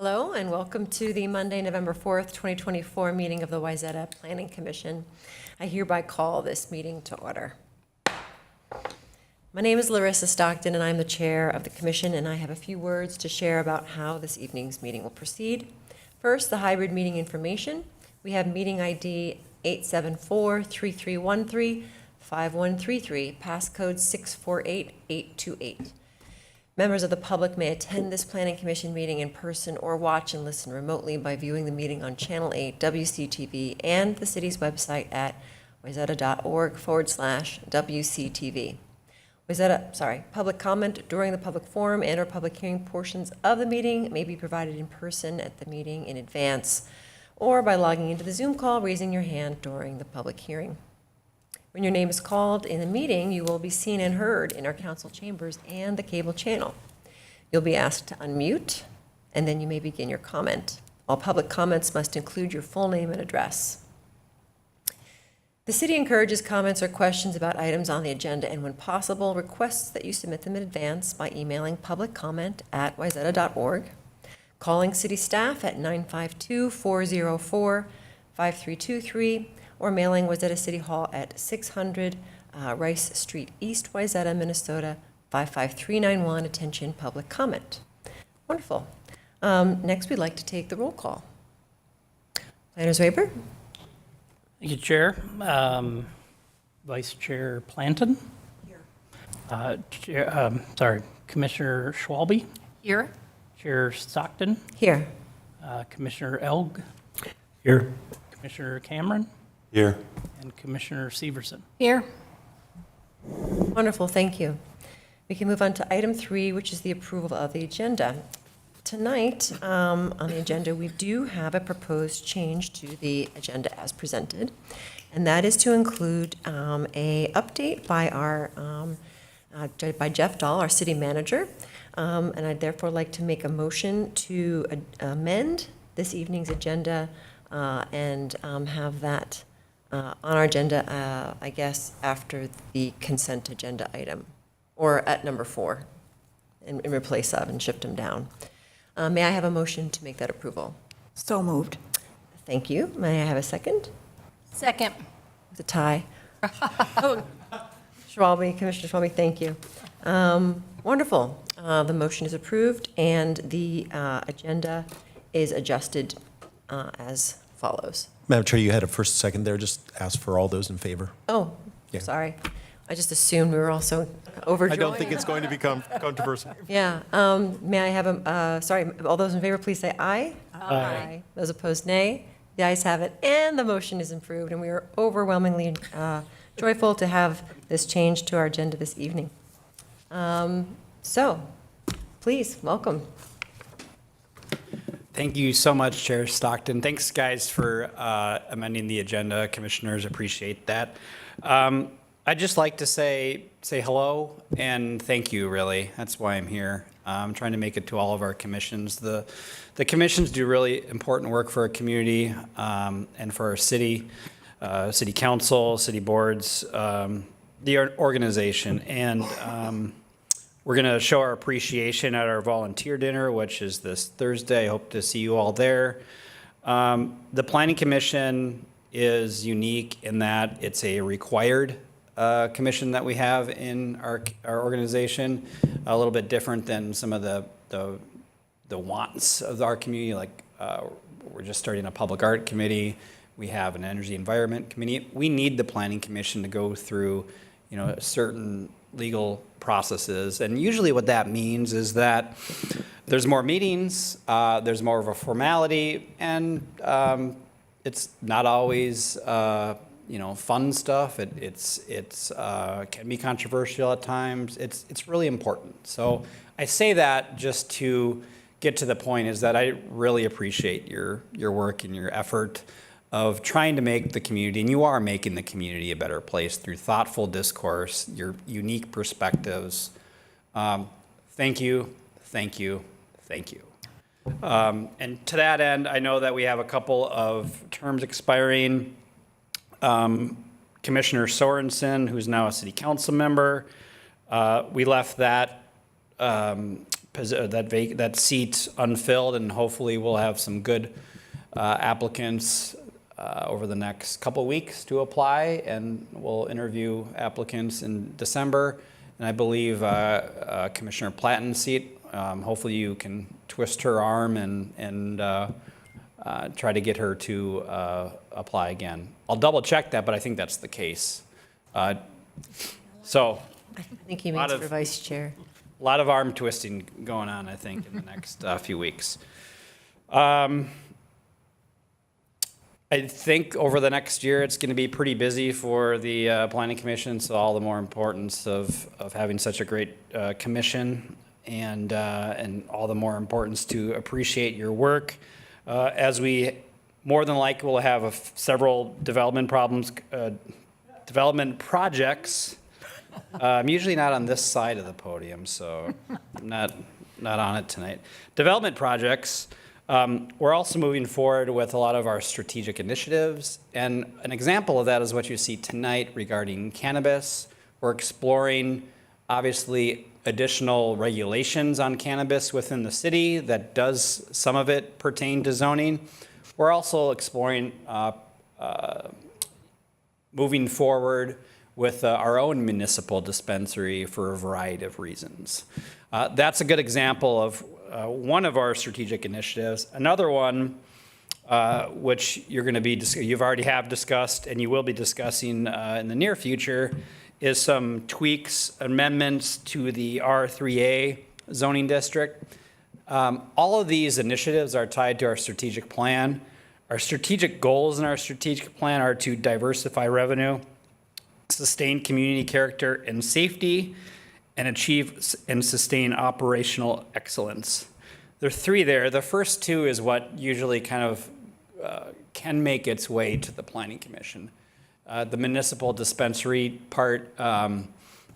Hello and welcome to the Monday, November 4th, 2024 meeting of the Wayzata Planning Commission. I hereby call this meeting to order. My name is Larissa Stockton and I'm the chair of the commission, and I have a few words to share about how this evening's meeting will proceed. First, the hybrid meeting information. We have meeting ID 874-3313-5133, passcode 648828. Members of the public may attend this Planning Commission meeting in person or watch and listen remotely by viewing the meeting on Channel 8 WCTV and the city's website at wayzata.org/WCTV. Public comment during the public forum and or public hearing portions of the meeting may be provided in person at the meeting in advance or by logging into the Zoom call, raising your hand during the public hearing. When your name is called in the meeting, you will be seen and heard in our council chambers and the cable channel. You'll be asked to unmute, and then you may begin your comment. All public comments must include your full name and address. The city encourages comments or questions about items on the agenda, and when possible, requests that you submit them in advance by emailing publiccomment@wayzata.org, calling city staff at 952-404-5323, or mailing Wayzata City Hall at 600 Rice Street East, Wayzata, Minnesota, 55391. Attention, public comment. Wonderful. Next, we'd like to take the roll call. Planners Weber? Thank you, Chair. Vice Chair Planton? Here. Commissioner Schwalbe? Here. Chair Stockton? Here. Commissioner Elg? Here. Commissioner Cameron? Here. And Commissioner Severson. Here. Wonderful, thank you. We can move on to item 3, which is the approval of the agenda. Tonight, on the agenda, we do have a proposed change to the agenda as presented, and that is to include a update by our by Jeff Dahl, our city manager, and I'd therefore like to make a motion to amend this evening's agenda and have that on our agenda, I guess, after the consent agenda item, or at number 4, and replace of and shift them down. May I have a motion to make that approval? So moved. Thank you. May I have a second? Second. It's a tie. Schwalbe, Commissioner Schwalbe, thank you. Wonderful. The motion is approved, and the agenda is adjusted as follows. Madam Chair, you had a first and second there. Just ask for all those in favor. Oh, Yeah. sorry. I just assumed we were also overjoyed. I don't think it's going to become controversial. Yeah. May I have all those in favor, please say aye. Aye. Those opposed, nay. The ayes have it, and the motion is approved, and we are overwhelmingly joyful to have this change to our agenda this evening. So, please, welcome. Thank you so much, Chair Stockton. Thanks, guys, for amending the agenda. Commissioners, appreciate that. I'd just like to say hello and thank you, really. That's why I'm here. I'm trying to make it to all of our commissions. The commissions do really important work for our community and for our city, city council, city boards, the organization. And we're going to show our appreciation at our volunteer dinner, which is this Thursday. I hope to see you all there. The Planning Commission is unique in that it's a required commission that we have in our organization, a little bit different than some of the wants of our community. Like we're just starting a public art committee. We have an energy environment committee. We need the Planning Commission to go through, certain legal processes. And usually what that means is that there's more meetings, there's more of a formality, and it's not always, fun stuff. It's can be controversial at times. It's really important. So I say that just to get to the point is that I really appreciate your work and your effort of trying to make the community, and you are making the community a better place through thoughtful discourse, your unique perspectives. Thank you, thank you, thank you. And to that end, I know that we have a couple of terms expiring. Commissioner Sorensen, who's now a city council member, we left that that seat unfilled, and hopefully we'll have some good applicants over the next couple weeks to apply, and we'll interview applicants in December. And I believe Commissioner Platten's seat, hopefully you can twist her arm and try to get her to apply again. I'll double check that, but I think that's the case. So I think he Lot means of- for vice chair. a lot of arm twisting going on, I think, in the next few weeks. I think over the next year, it's going to be pretty busy for the Planning Commission, so all the more importance of having such a great commission, and all the more importance to appreciate your work. As we more than likely will have several development projects. I'm usually not on this side of the podium, so I'm not on it tonight. Development projects. We're also moving forward with a lot of our strategic initiatives, and an example of that is what you see tonight regarding cannabis. We're exploring, obviously, additional regulations on cannabis within the city that does some of it pertain to zoning. We're also exploring moving forward with our own municipal dispensary for a variety of reasons. That's a good example of one of our strategic initiatives. Another one, which you've already have discussed and you will be discussing in the near future, is some tweaks, amendments to the R3A zoning district. All of these initiatives are tied to our strategic plan. Our strategic goals in our strategic plan are to diversify revenue, sustain community character and safety, and achieve and sustain operational excellence. There are three there. The first two is what usually kind of can make its way to the Planning Commission. The municipal dispensary part, or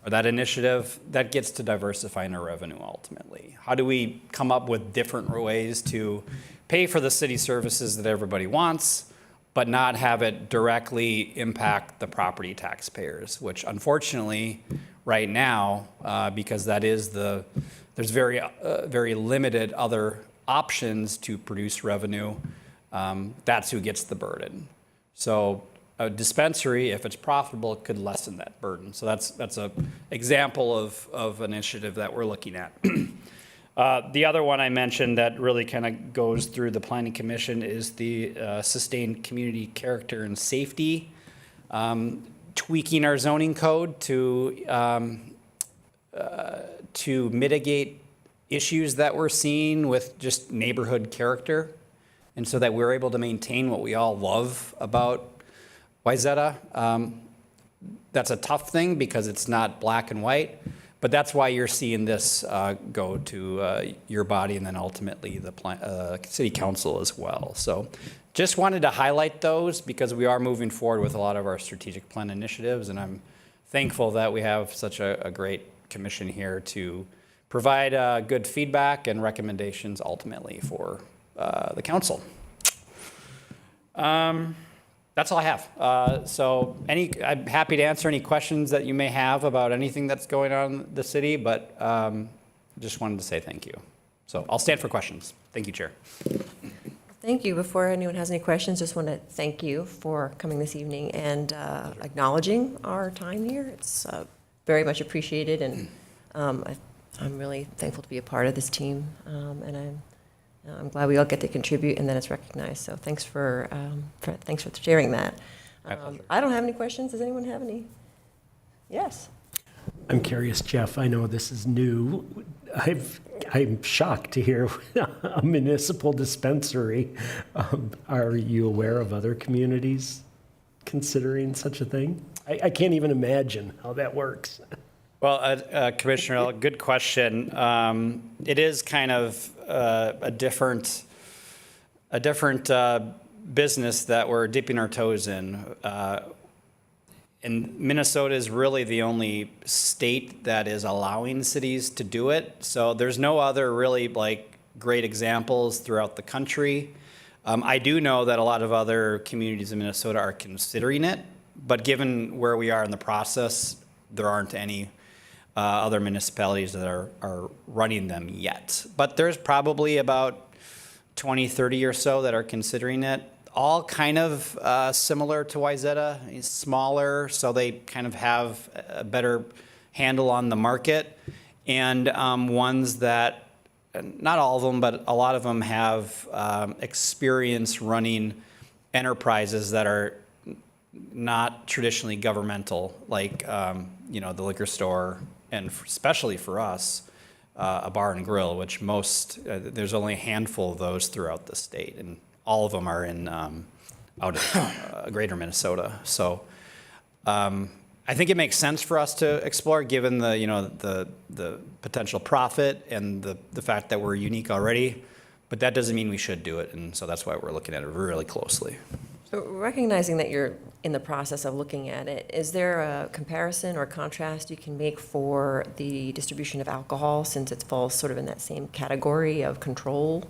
that initiative, that gets to diversifying our revenue ultimately. How do we come up with different ways to pay for the city services that everybody wants, but not have it directly impact the property taxpayers, which unfortunately, right now, because there's very limited other options to produce revenue, that's who gets the burden. So a dispensary, if it's profitable, could lessen that burden. So that's a example of an initiative that we're looking at. The other one I mentioned that really kind of goes through the Planning Commission is the sustained community character and safety. Tweaking our zoning code to mitigate issues that we're seeing with just neighborhood character, and so that we're able to maintain what we all love about Wayzata. That's a tough thing because it's not black and white, but that's why you're seeing this go to your body and then ultimately the city council as well. So just wanted to highlight those because we are moving forward with a lot of our strategic plan initiatives, and I'm thankful that we have such a great commission here to provide good feedback and recommendations ultimately for the council. That's all I have. So I'm happy to answer any questions that you may have about anything that's going on in the city, but just wanted to say thank you. So I'll stand for questions. Thank you, Chair. Thank you. Before anyone has any questions, just want to thank you for coming this evening and acknowledging our time here. It's very much appreciated, and I'm really thankful to be a part of this team, and I'm glad we all get to contribute and that it's recognized. So thanks for sharing that. My pleasure. I don't have any questions. Does anyone have any? Yes. I'm curious, Jeff, I know this is new. I'm shocked to hear a municipal dispensary. Are you aware of other communities considering such a thing? I can't even imagine how that works. Well, Commissioner, good question. It is kind of a different business that we're dipping our toes in. And Minnesota is really the only state that is allowing cities to do it. So there's no other really great examples throughout the country. I do know that a lot of other communities in Minnesota are considering it, but given where we are in the process, there aren't any other municipalities that are running them yet. But there's probably about 20, 30 or so that are considering it. All kind of similar to Wayzata, it's smaller, so they kind of have a better handle on the market. And ones that, not all of them, but a lot of them have experience running enterprises that are not traditionally governmental, like the liquor store, and especially for us, a bar and grill, which there's only a handful of those throughout the state, and all of them are in out of greater Minnesota. So I think it makes sense for us to explore, given the potential profit and the fact that we're unique already. But that doesn't mean we should do it, and so that's why we're looking at it really closely. So recognizing that you're in the process of looking at it, is there a comparison or contrast you can make for the distribution of alcohol, since it falls sort of in that same category of control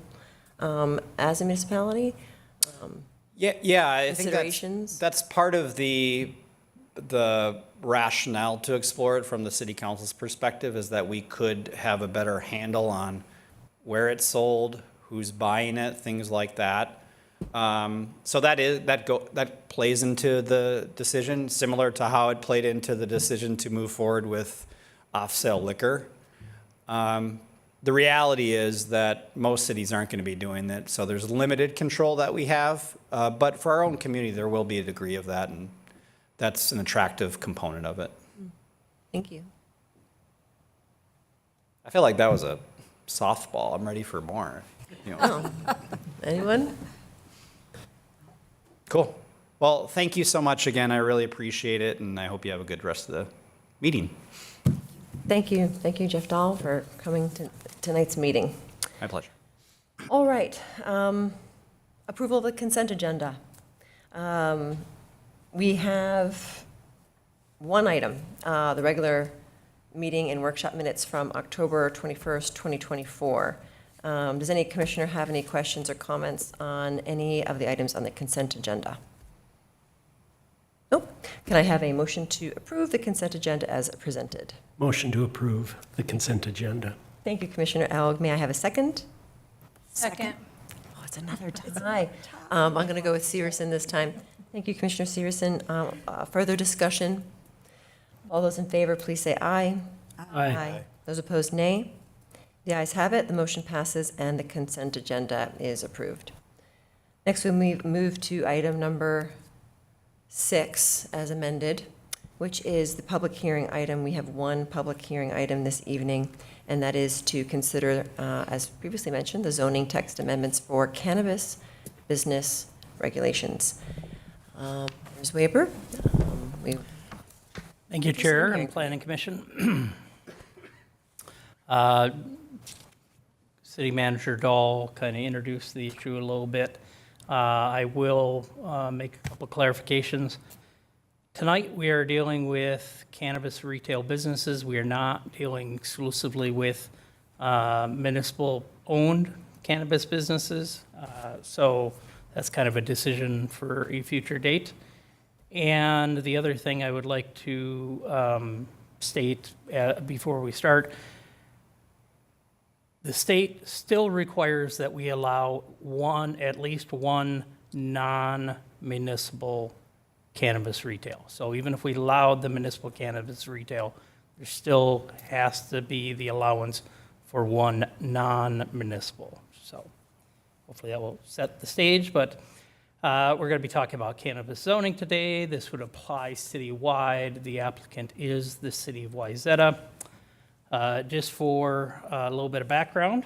as a municipality? Yeah, I think Considerations? that's part of the rationale to explore it from the city council's perspective, is that we could have a better handle on where it's sold, who's buying it, things like that. So that plays into the decision, similar to how it played into the decision to move forward with off-sale liquor. The reality is that most cities aren't going to be doing that, so there's limited control that we have. But for our own community, there will be a degree of that, and that's an attractive component of it. Thank you. I feel like that was a softball. I'm ready for more. Anyone? Cool. Well, thank you so much again. I really appreciate it, and I hope you have a good rest of the meeting. Thank you. Thank you, Jeff Dahl, for coming to tonight's meeting. My pleasure. All right. Approval of the consent agenda. We have one item, the regular meeting and workshop minutes from October 21st, 2024. Does any commissioner have any questions or comments on any of the items on the consent agenda? Nope. Can I have a motion to approve the consent agenda as presented? Motion to approve the consent agenda. Thank you, Commissioner Elg. May I have a second? Second. Oh, it's another tie. I'm going to go with Severson this time. Thank you, Commissioner Severson. Further discussion? All those in favor, please say aye. Those opposed, nay. The ayes have it. The motion passes, and the consent agenda is approved. Next, we'll move to item number 6, as amended, which is the public hearing item. We have one public hearing item this evening, and that is to consider, as previously mentioned, the zoning text amendments for cannabis business regulations. Ms. Weber? Thank you, Chair and Planning Commission. City Manager Dahl kind of introduced the issue a little bit. I will make a couple clarifications. Tonight, we are dealing with cannabis retail businesses. We are not dealing exclusively with municipal-owned cannabis businesses. So that's kind of a decision for a future date. And the other thing I would like to state before we start, the state still requires that we allow at least one non-municipal cannabis retail. So even if we allowed the municipal cannabis retail, there still has to be the allowance for one non-municipal. So hopefully that will set the stage, but we're going to be talking about cannabis zoning today. This would apply citywide. The applicant is the city of Wayzata. Just for a little bit of background,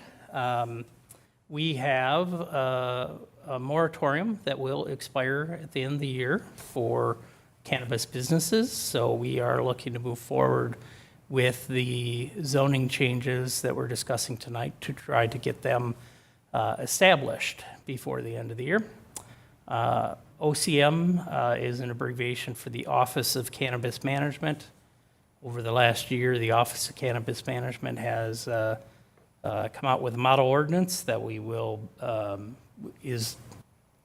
we have a moratorium that will expire at the end of the year for cannabis businesses. So we are looking to move forward with the zoning changes that we're discussing tonight to try to get them established before the end of the year. OCM is an abbreviation for the Office of Cannabis Management. Over the last year, the Office of Cannabis Management has come out with a model ordinance that we will, is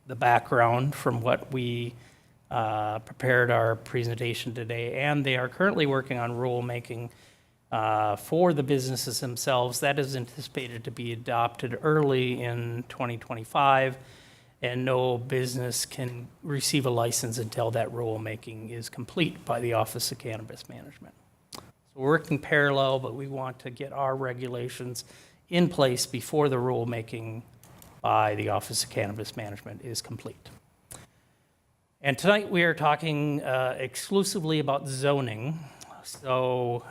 the background from what we prepared our presentation today. And they are currently working on rulemaking for the businesses themselves. That is anticipated to be adopted early in 2025, and no business can receive a license until that rulemaking is complete by the Office of Cannabis Management. So we're working parallel, but we want to get our regulations in place before the rulemaking by the Office of Cannabis Management is complete. And tonight we are talking exclusively about zoning. So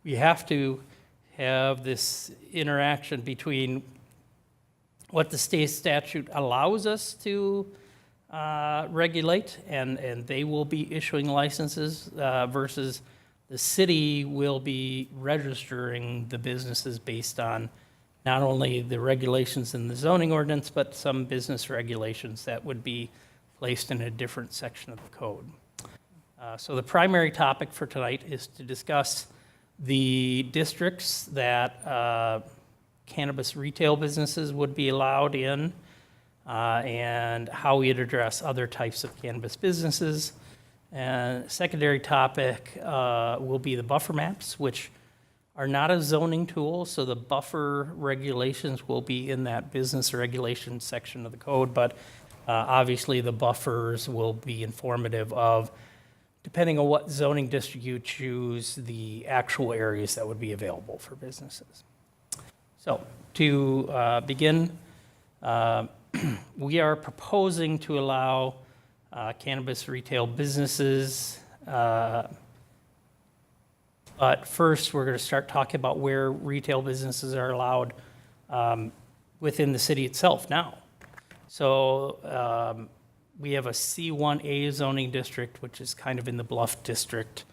we have to have this interaction between what the state statute allows us to regulate, and they will be issuing licenses versus the city will be registering the businesses based on not only the regulations in the zoning ordinance, but some business regulations that would be placed in a different section of the code. So the primary topic for tonight is to discuss the districts that cannabis retail businesses would be allowed in, and how we'd address other types of cannabis businesses. And secondary topic will be the buffer maps, which are not a zoning tool, so the buffer regulations will be in that business regulation section of the code, but obviously the buffers will be informative of, depending on what zoning district you choose, the actual areas that would be available for businesses. So to begin, we are proposing to allow cannabis retail businesses, but first we're going to start talking about where retail businesses are allowed within the city itself now. So we have a C1A zoning district, which is kind of in the Bluff district,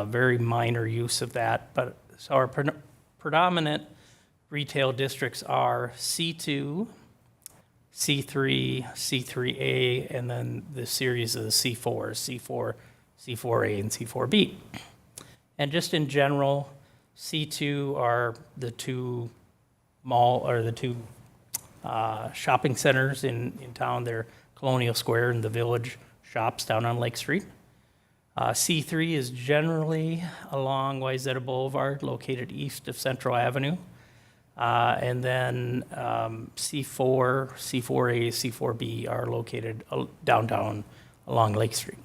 very minor use of that. But so our predominant retail districts are C2, C3, C3A, and then the series of the C4s, C4, C4A, and C4B. And just in general, C2 are the two shopping centers in town. They're Colonial Square and the Village shops down on Lake Street. C3 is generally along Wayzata Boulevard, located east of Central Avenue. And then C4, C4A, C4B are located downtown along Lake Street.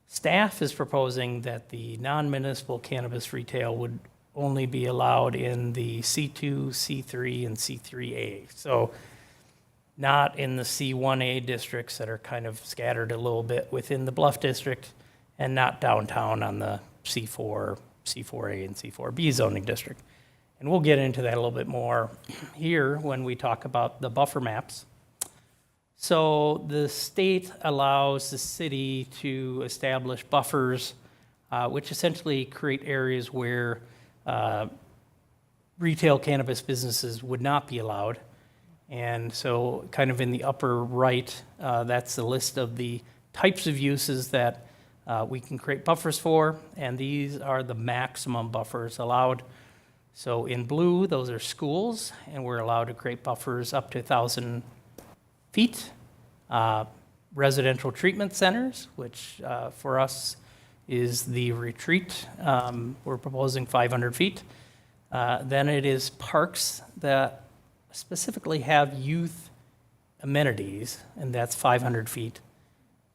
Staff is proposing that the non-municipal cannabis retail would only be allowed in the C2, C3, and C3A. So not in the C1A districts that are kind of scattered a little bit within the Bluff district, and not downtown on the C4, C4A, and C4B zoning district. And we'll get into that a little bit more here when we talk about the buffer maps. So the state allows the city to establish buffers, which essentially create areas where retail cannabis businesses would not be allowed. And so kind of in the upper right, that's the list of the types of uses that we can create buffers for, and these are the maximum buffers allowed. So in blue, those are schools, and we're allowed to create buffers up to 1,000 feet. Residential treatment centers, which for us is the retreat. We're proposing 500 feet. Then it is parks that specifically have youth amenities, and that's 500 feet.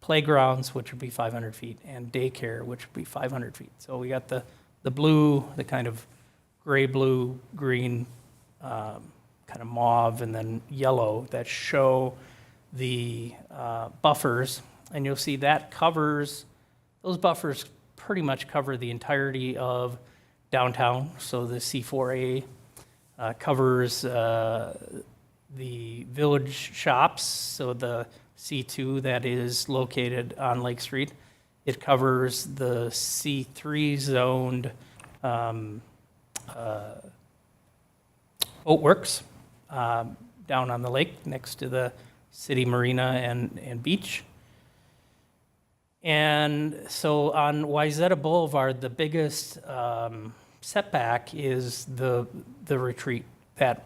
Playgrounds, which would be 500 feet, and daycare, which would be 500 feet. So we got the blue, the kind of gray, blue, green, kind of mauve, and then yellow that show the buffers. And you'll see that covers, those buffers pretty much cover the entirety of downtown. So the C4A covers the village shops, so the C2 that is located on Lake Street. It covers the C3 zoned boatworks down on the lake next to the city marina and beach. And so on Wayzata Boulevard, the biggest setback is the retreat, that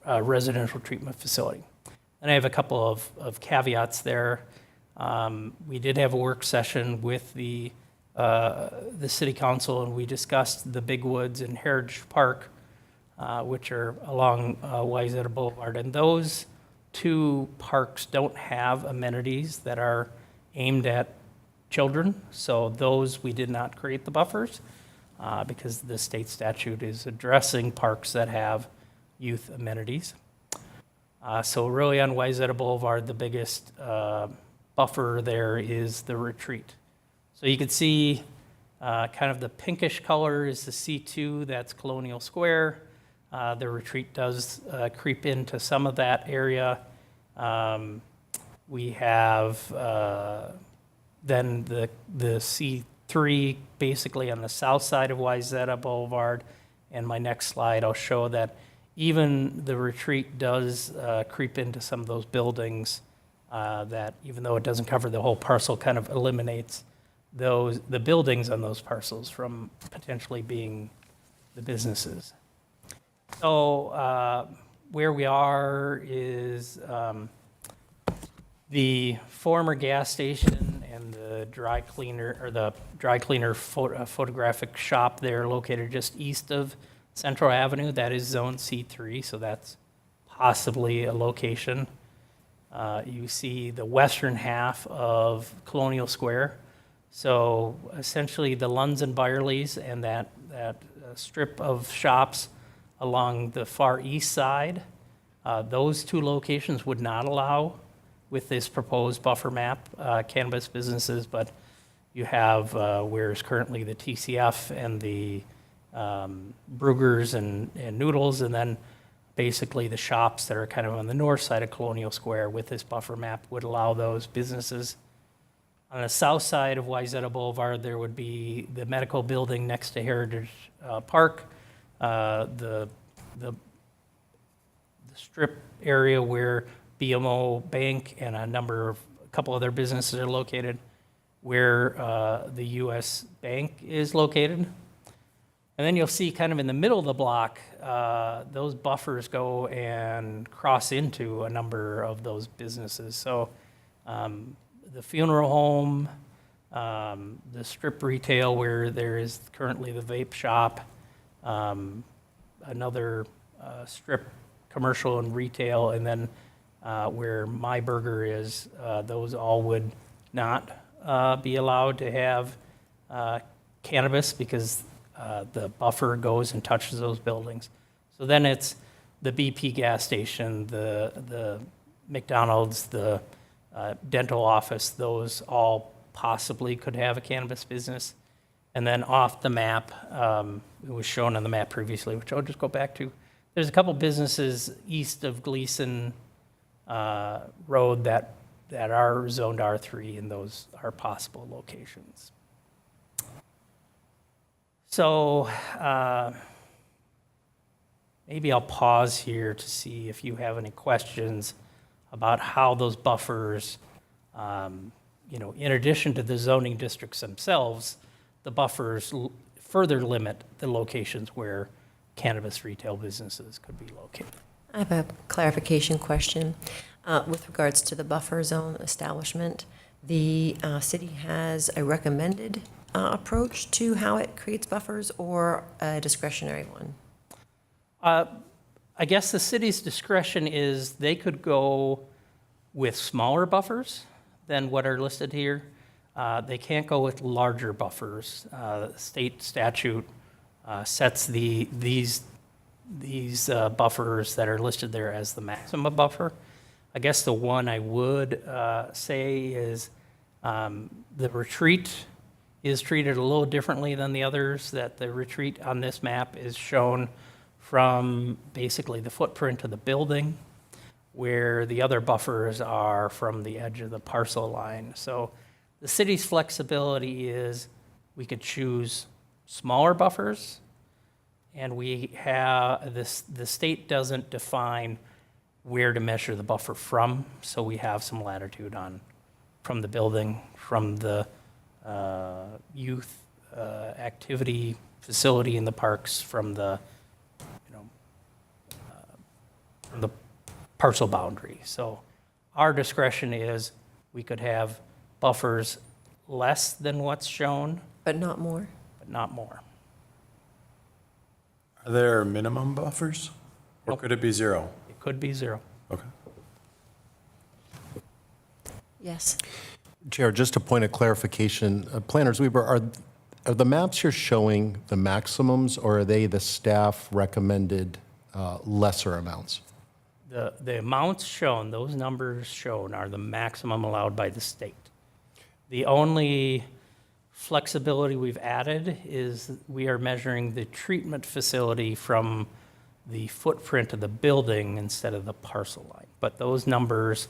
residential treatment facility. And I have a couple of caveats there. We did have a work session with the the city council, and we discussed the Big Woods and Heritage Park, which are along Wayzata Boulevard. And those two parks don't have amenities that are aimed at children, so those we did not create the buffers because the state statute is addressing parks that have youth amenities. So really on Wayzata Boulevard, the biggest buffer there is the retreat. So you can see kind of the pinkish color is the C2, that's Colonial Square. The retreat does creep into some of that area. We have then the C3 basically on the south side of Wayzata Boulevard. And my next slide, I'll show that even the retreat does creep into some of those buildings that, even though it doesn't cover the whole parcel, kind of eliminates the buildings on those parcels from potentially being the businesses. So where we are is the former gas station and the dry cleaner, or the dry cleaner photographic shop there located just east of Central Avenue. That is Zone C3, so that's possibly a location. You see the western half of Colonial Square. So essentially the Lunds and Byerlys and that strip of shops along the far east side, those two locations would not allow with this proposed buffer map cannabis businesses, but you have where is currently the TCF and the Brugger's and Noodles, and then basically the shops that are kind of on the north side of Colonial Square with this buffer map would allow those businesses. On the south side of Wayzata Boulevard, there would be the medical building next to Heritage Park, the strip area where BMO Bank and a couple other businesses are located, where the U.S. Bank is located. And then you'll see kind of in the middle of the block, those buffers go and cross into a number of those businesses. So the funeral home, the strip retail where there is currently the vape shop, another strip commercial and retail, and then where My Burger is, those all would not be allowed to have cannabis because the buffer goes and touches those buildings. So then it's the BP gas station, the McDonald's, the dental office, those all possibly could have a cannabis business. And then off the map, it was shown on the map previously, which I'll just go back to. There's a couple businesses east of Gleason Road that are zoned R3, and those are possible locations. So maybe I'll pause here to see if you have any questions about how those buffers, in addition to the zoning districts themselves, the buffers further limit the locations where cannabis retail businesses could be located. I have a clarification question. With regards to the buffer zone establishment, the city has a recommended approach to how it creates buffers or a discretionary one? I guess the city's discretion is they could go with smaller buffers than what are listed here. They can't go with larger buffers. State statute sets these buffers that are listed there as the maximum buffer. I guess the one I would say is the retreat is treated a little differently than the others, that the retreat on this map is shown from basically the footprint of the building, where the other buffers are from the edge of the parcel line. So the city's flexibility is we could choose smaller buffers, and we have this, the state doesn't define where to measure the buffer from, so we have some latitude from the building, from the youth activity facility in the parks, from the from the parcel boundary. So our discretion is we could have buffers less than what's shown, But not more? but not more. Are there minimum buffers? Or Nope. could it be zero? It could be 0. Okay. Yes. Chair, just a point of clarification. Planners Weaver, are the maps you're showing the maximums, or are they the staff recommended lesser amounts? The amounts shown, those numbers shown are the maximum allowed by the state. The only flexibility we've added is we are measuring the treatment facility from the footprint of the building instead of the parcel line. But those numbers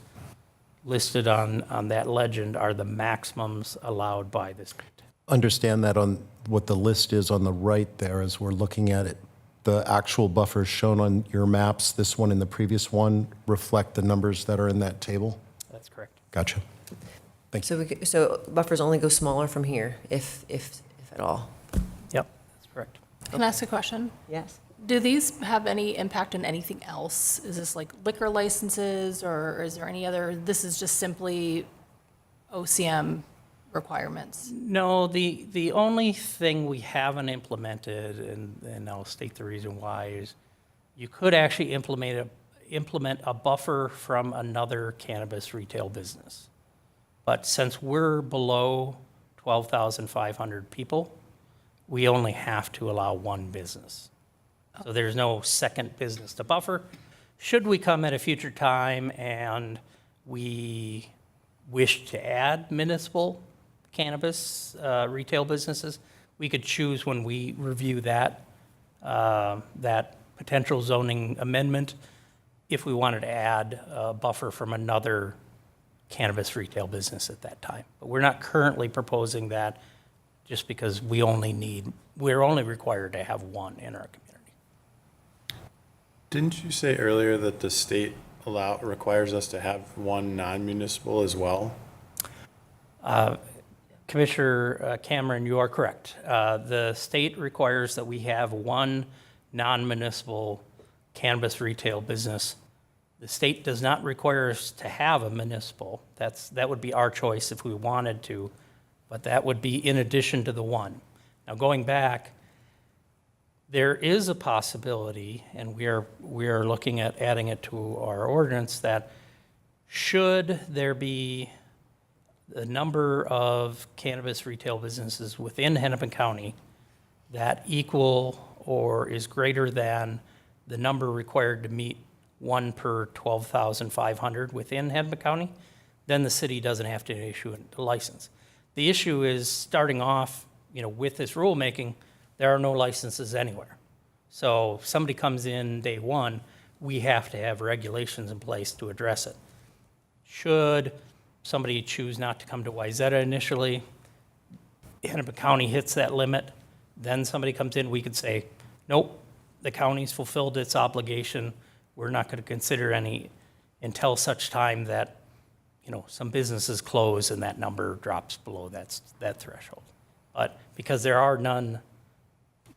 listed on that legend are the maximums allowed by the state. Understand that on what the list is on the right there as we're looking at it. The actual buffers shown on your maps, this one and the previous one, reflect the numbers that are in that table? That's correct. Gotcha. So buffers only go smaller from here, if at all? Yep, that's correct. Can I ask a question? Yes. Do these have any impact on anything else? Is this like liquor licenses, or is there any other, this is just simply OCM requirements? No, the only thing we haven't implemented, and I'll state the reason why, is you could actually implement a buffer from another cannabis retail business. But since we're below 12,500 people, we only have to allow one business. So there's no second business to buffer. Should we come at a future time and we wish to add municipal cannabis retail businesses, we could choose when we review that potential zoning amendment if we wanted to add a buffer from another cannabis retail business at that time. But we're not currently proposing that just because we're only required to have one in our community. Didn't you say earlier that the state requires us to have one non-municipal as well? Commissioner Cameron, you are correct. The state requires that we have one non-municipal cannabis retail business. The state does not require us to have a municipal. That would be our choice if we wanted to, but that would be in addition to the one. Now, going back, there is a possibility, and we are looking at adding it to our ordinance, that should there be the number of cannabis retail businesses within Hennepin County that equal or is greater than the number required to meet 1 per 12,500 within Hennepin County, then the city doesn't have to issue a license. The issue is starting off, with this rulemaking, there are no licenses anywhere. So if somebody comes in day one, we have to have regulations in place to address it. Should somebody choose not to come to Wayzata initially, Hennepin County hits that limit, then somebody comes in, we could say, nope, the county's fulfilled its obligation. We're not going to consider any until such time that, some businesses close and that number drops below that threshold. But because there are none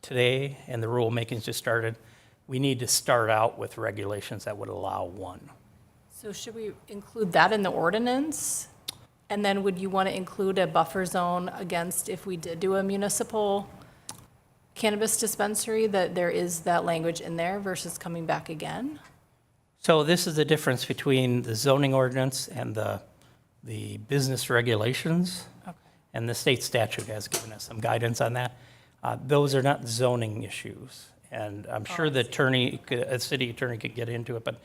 today and the rulemaking's just started, we need to start out with regulations that would allow one. So should we include that in the ordinance? And then would you want to include a buffer zone against if we did do a municipal cannabis dispensary, that there is that language in there versus coming back again? So this is the difference between the zoning ordinance and the business regulations. Okay. And the state statute has given us some guidance on that. Those are not zoning issues. And I'm sure the city attorney could get into it, but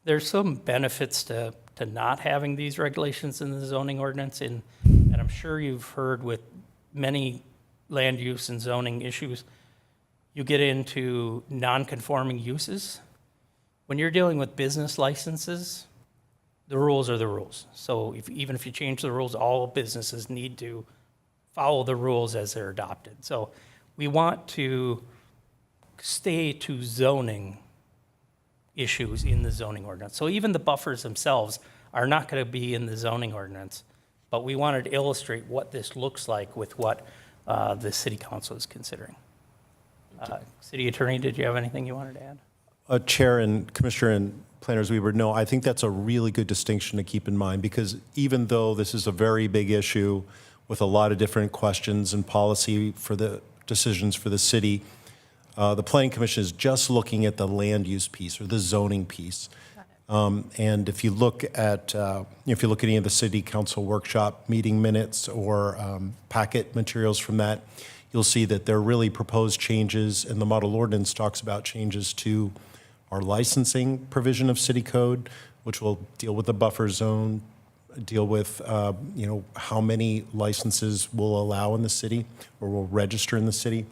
there's some benefits to not having these regulations in the zoning ordinance. And I'm sure you've heard with many land use and zoning issues, you get into non-conforming uses. When you're dealing with business licenses, the rules are the rules. So even if you change the rules, all businesses need to follow the rules as they're adopted. So we want to stay to zoning issues in the zoning ordinance. So even the buffers themselves are not going to be in the zoning ordinance, but we wanted to illustrate what this looks like with what the city council is considering. City attorney, did you have anything you wanted to add? Chair and Commissioner and Planners Weaver, no, I think that's a really good distinction to keep in mind, because even though this is a very big issue, with a lot of different questions and policy for the decisions for the city. The Planning Commission is just looking at the land use piece or the zoning piece. And if you look at any of the city council workshop meeting minutes or packet materials from that, you'll see that there are really proposed changes, and the model ordinance talks about changes to our licensing provision of city code, which will deal with the buffer zone, deal with how many licenses we'll allow in the city or will register in the city.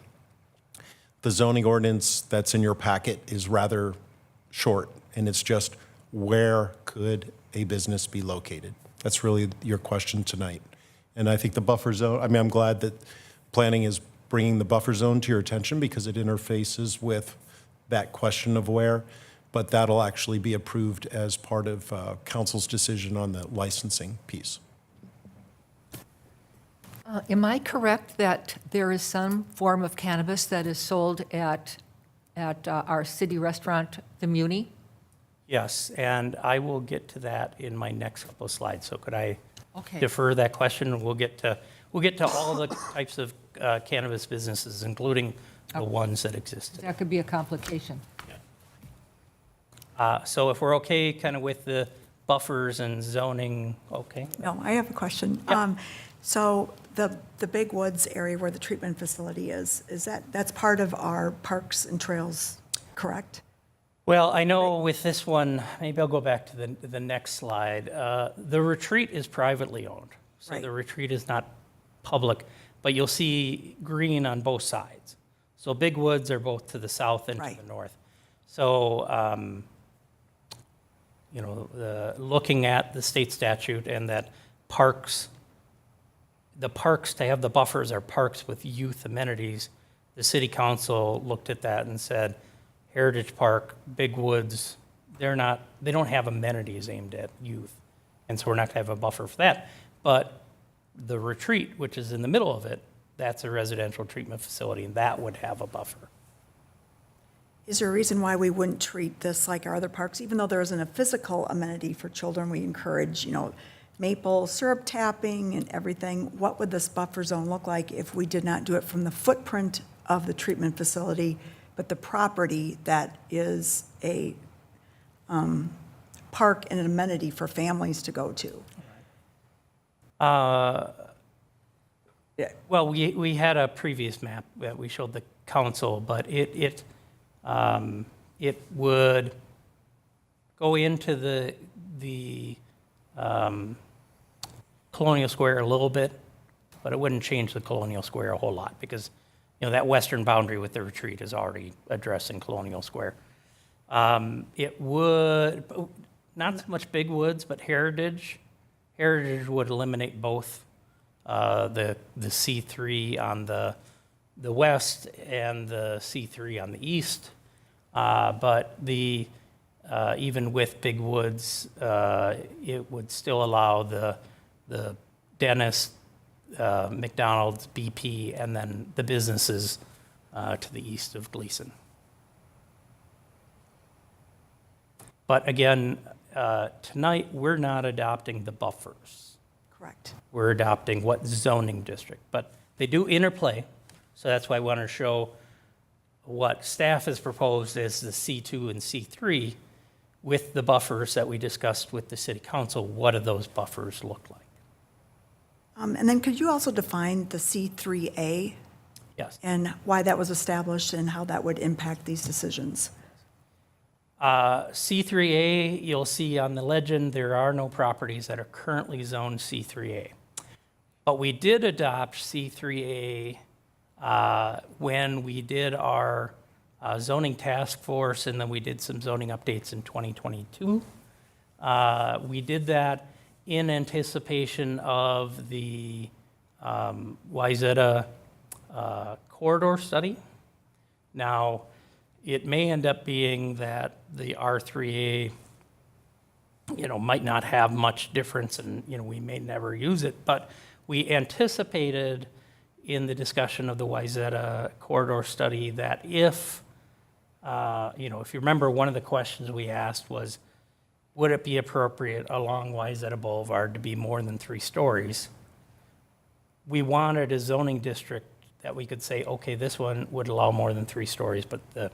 The zoning ordinance that's in your packet is rather short, and it's just where could a business be located? That's really your question tonight. And I think the buffer zone, I'm glad that planning is bringing the buffer zone to your attention because it interfaces with that question of where, but that'll actually be approved as part of council's decision on the licensing piece. Am I correct that there is some form of cannabis that is sold at our city restaurant, the Muni? Yes, and I will get to that in my next couple of slides. So could I Okay. defer that question? We'll get to all the types of cannabis businesses, including the ones that exist. That could be a complication. So if we're okay kind of with the buffers and zoning, okay? No, I have a question. Yeah. So the Big Woods area where the treatment facility is that's part of our parks and trails, correct? Well, I know with this one, maybe I'll go back to the next slide. The retreat is privately owned, so Right. the retreat is not public, but you'll see green on both sides. So Big Woods are both to the south and Right. to the north. So, looking at the state statute and that the parks to have the buffers are parks with youth amenities, the city council looked at that and said, Heritage Park, Big Woods, they don't have amenities aimed at youth. And so we're not gonna have a buffer for that. But the retreat, which is in the middle of it, that's a residential treatment facility, and that would have a buffer. Is there a reason why we wouldn't treat this like our other parks? Even though there isn't a physical amenity for children, we encourage, maple syrup tapping and everything. What would this buffer zone look like if we did not do it from the footprint of the treatment facility, but the property that is a park and an amenity for families to go to? Well, we had a previous map that we showed the council, but it would go into the Colonial Square a little bit, but it wouldn't change the Colonial Square a whole lot because, that western boundary with the retreat is already addressing Colonial Square. It would, not so much Big Woods, but Heritage. Heritage would eliminate both the C3 on the west and the C3 on the east. But even with Big Woods, it would still allow the dentist, McDonald's, BP, and then the businesses to the east of Gleason. But again, tonight, we're not adopting the buffers. Correct. We're adopting what zoning district, but they do interplay. So that's why I want to show what staff has proposed as the C2 and C3 with the buffers that we discussed with the city council. What do those buffers look like? And then could you also define the C3A Yes. and why that was established and how that would impact these decisions? C3A, you'll see on the legend, there are no properties that are currently zoned C3A. But we did adopt C3A when we did our zoning task force, and then we did some zoning updates in 2022. We did that in anticipation of the Wayzata corridor study. Now, it may end up being that the R3A, might not have much difference and, we may never use it, but we anticipated in the discussion of the Wayzata corridor study that if you remember, one of the questions we asked was, would it be appropriate along Wayzata Boulevard to be more than 3 stories? we wanted a zoning district that we could say, okay, this one would allow more than 3 stories, but the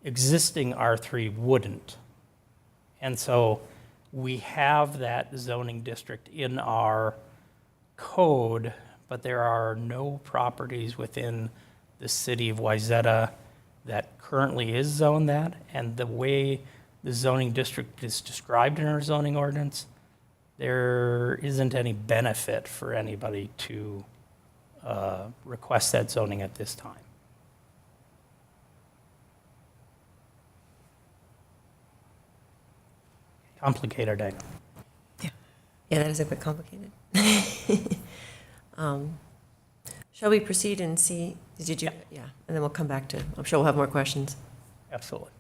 existing R3 wouldn't. And so we have that zoning district in our code, but there are no properties within the city of Wayzata that currently is zoned that. And the way the zoning district is described in our zoning ordinance, there isn't any benefit for anybody to request that zoning at this time. Complicated, I know. Yeah, that is a bit complicated. Shall we proceed and see, did you, yeah, and then we'll come back to, I'm sure we'll have more questions. Absolutely.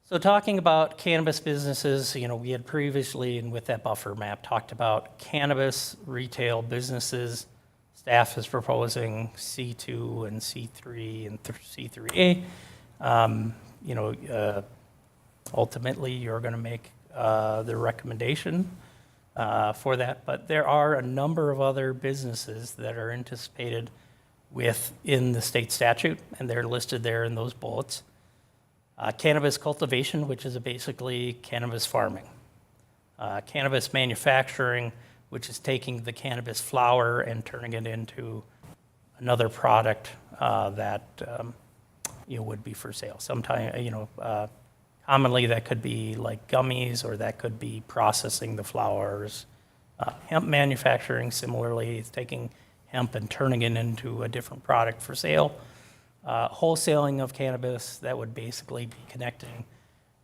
So talking about cannabis businesses, you know, we had previously, and with that buffer map, talked about cannabis retail businesses. Staff is proposing C2 and C3 and C3A. Ultimately, you're going to make the recommendation for that, but there are a number of other businesses that are anticipated within the state statute, and they're listed there in those bullets. Cannabis cultivation, which is basically cannabis farming. Cannabis manufacturing, which is taking the cannabis flower and turning it into another product that would be for sale. Sometimes, commonly that could be like gummies, or that could be processing the flowers. Hemp manufacturing, similarly, is taking hemp and turning it into a different product for sale. Wholesaling of cannabis, that would basically be connecting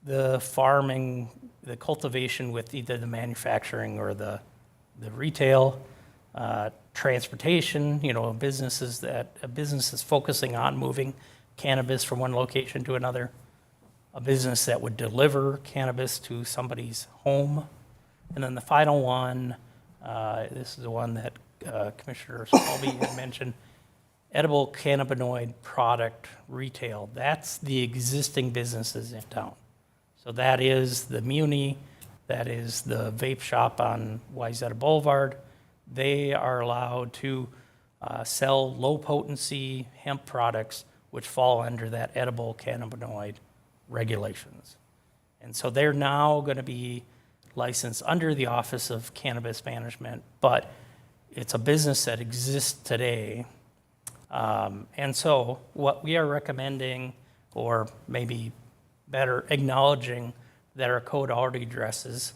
the farming, the cultivation with either the manufacturing or the retail. Transportation, businesses focusing on moving cannabis from one location to another. A business that would deliver cannabis to somebody's home. And then the final one, this is the one that Commissioner Spalby had mentioned, edible cannabinoid product retail. That's the existing businesses in town. So that is the Muni, that is the vape shop on Wayzata Boulevard. They are allowed to sell low-potency hemp products which fall under that edible cannabinoid regulations. And so they're now going to be licensed under the Office of Cannabis Management, but it's a business that exists today. And so what we are recommending, or maybe better acknowledging that our code already addresses,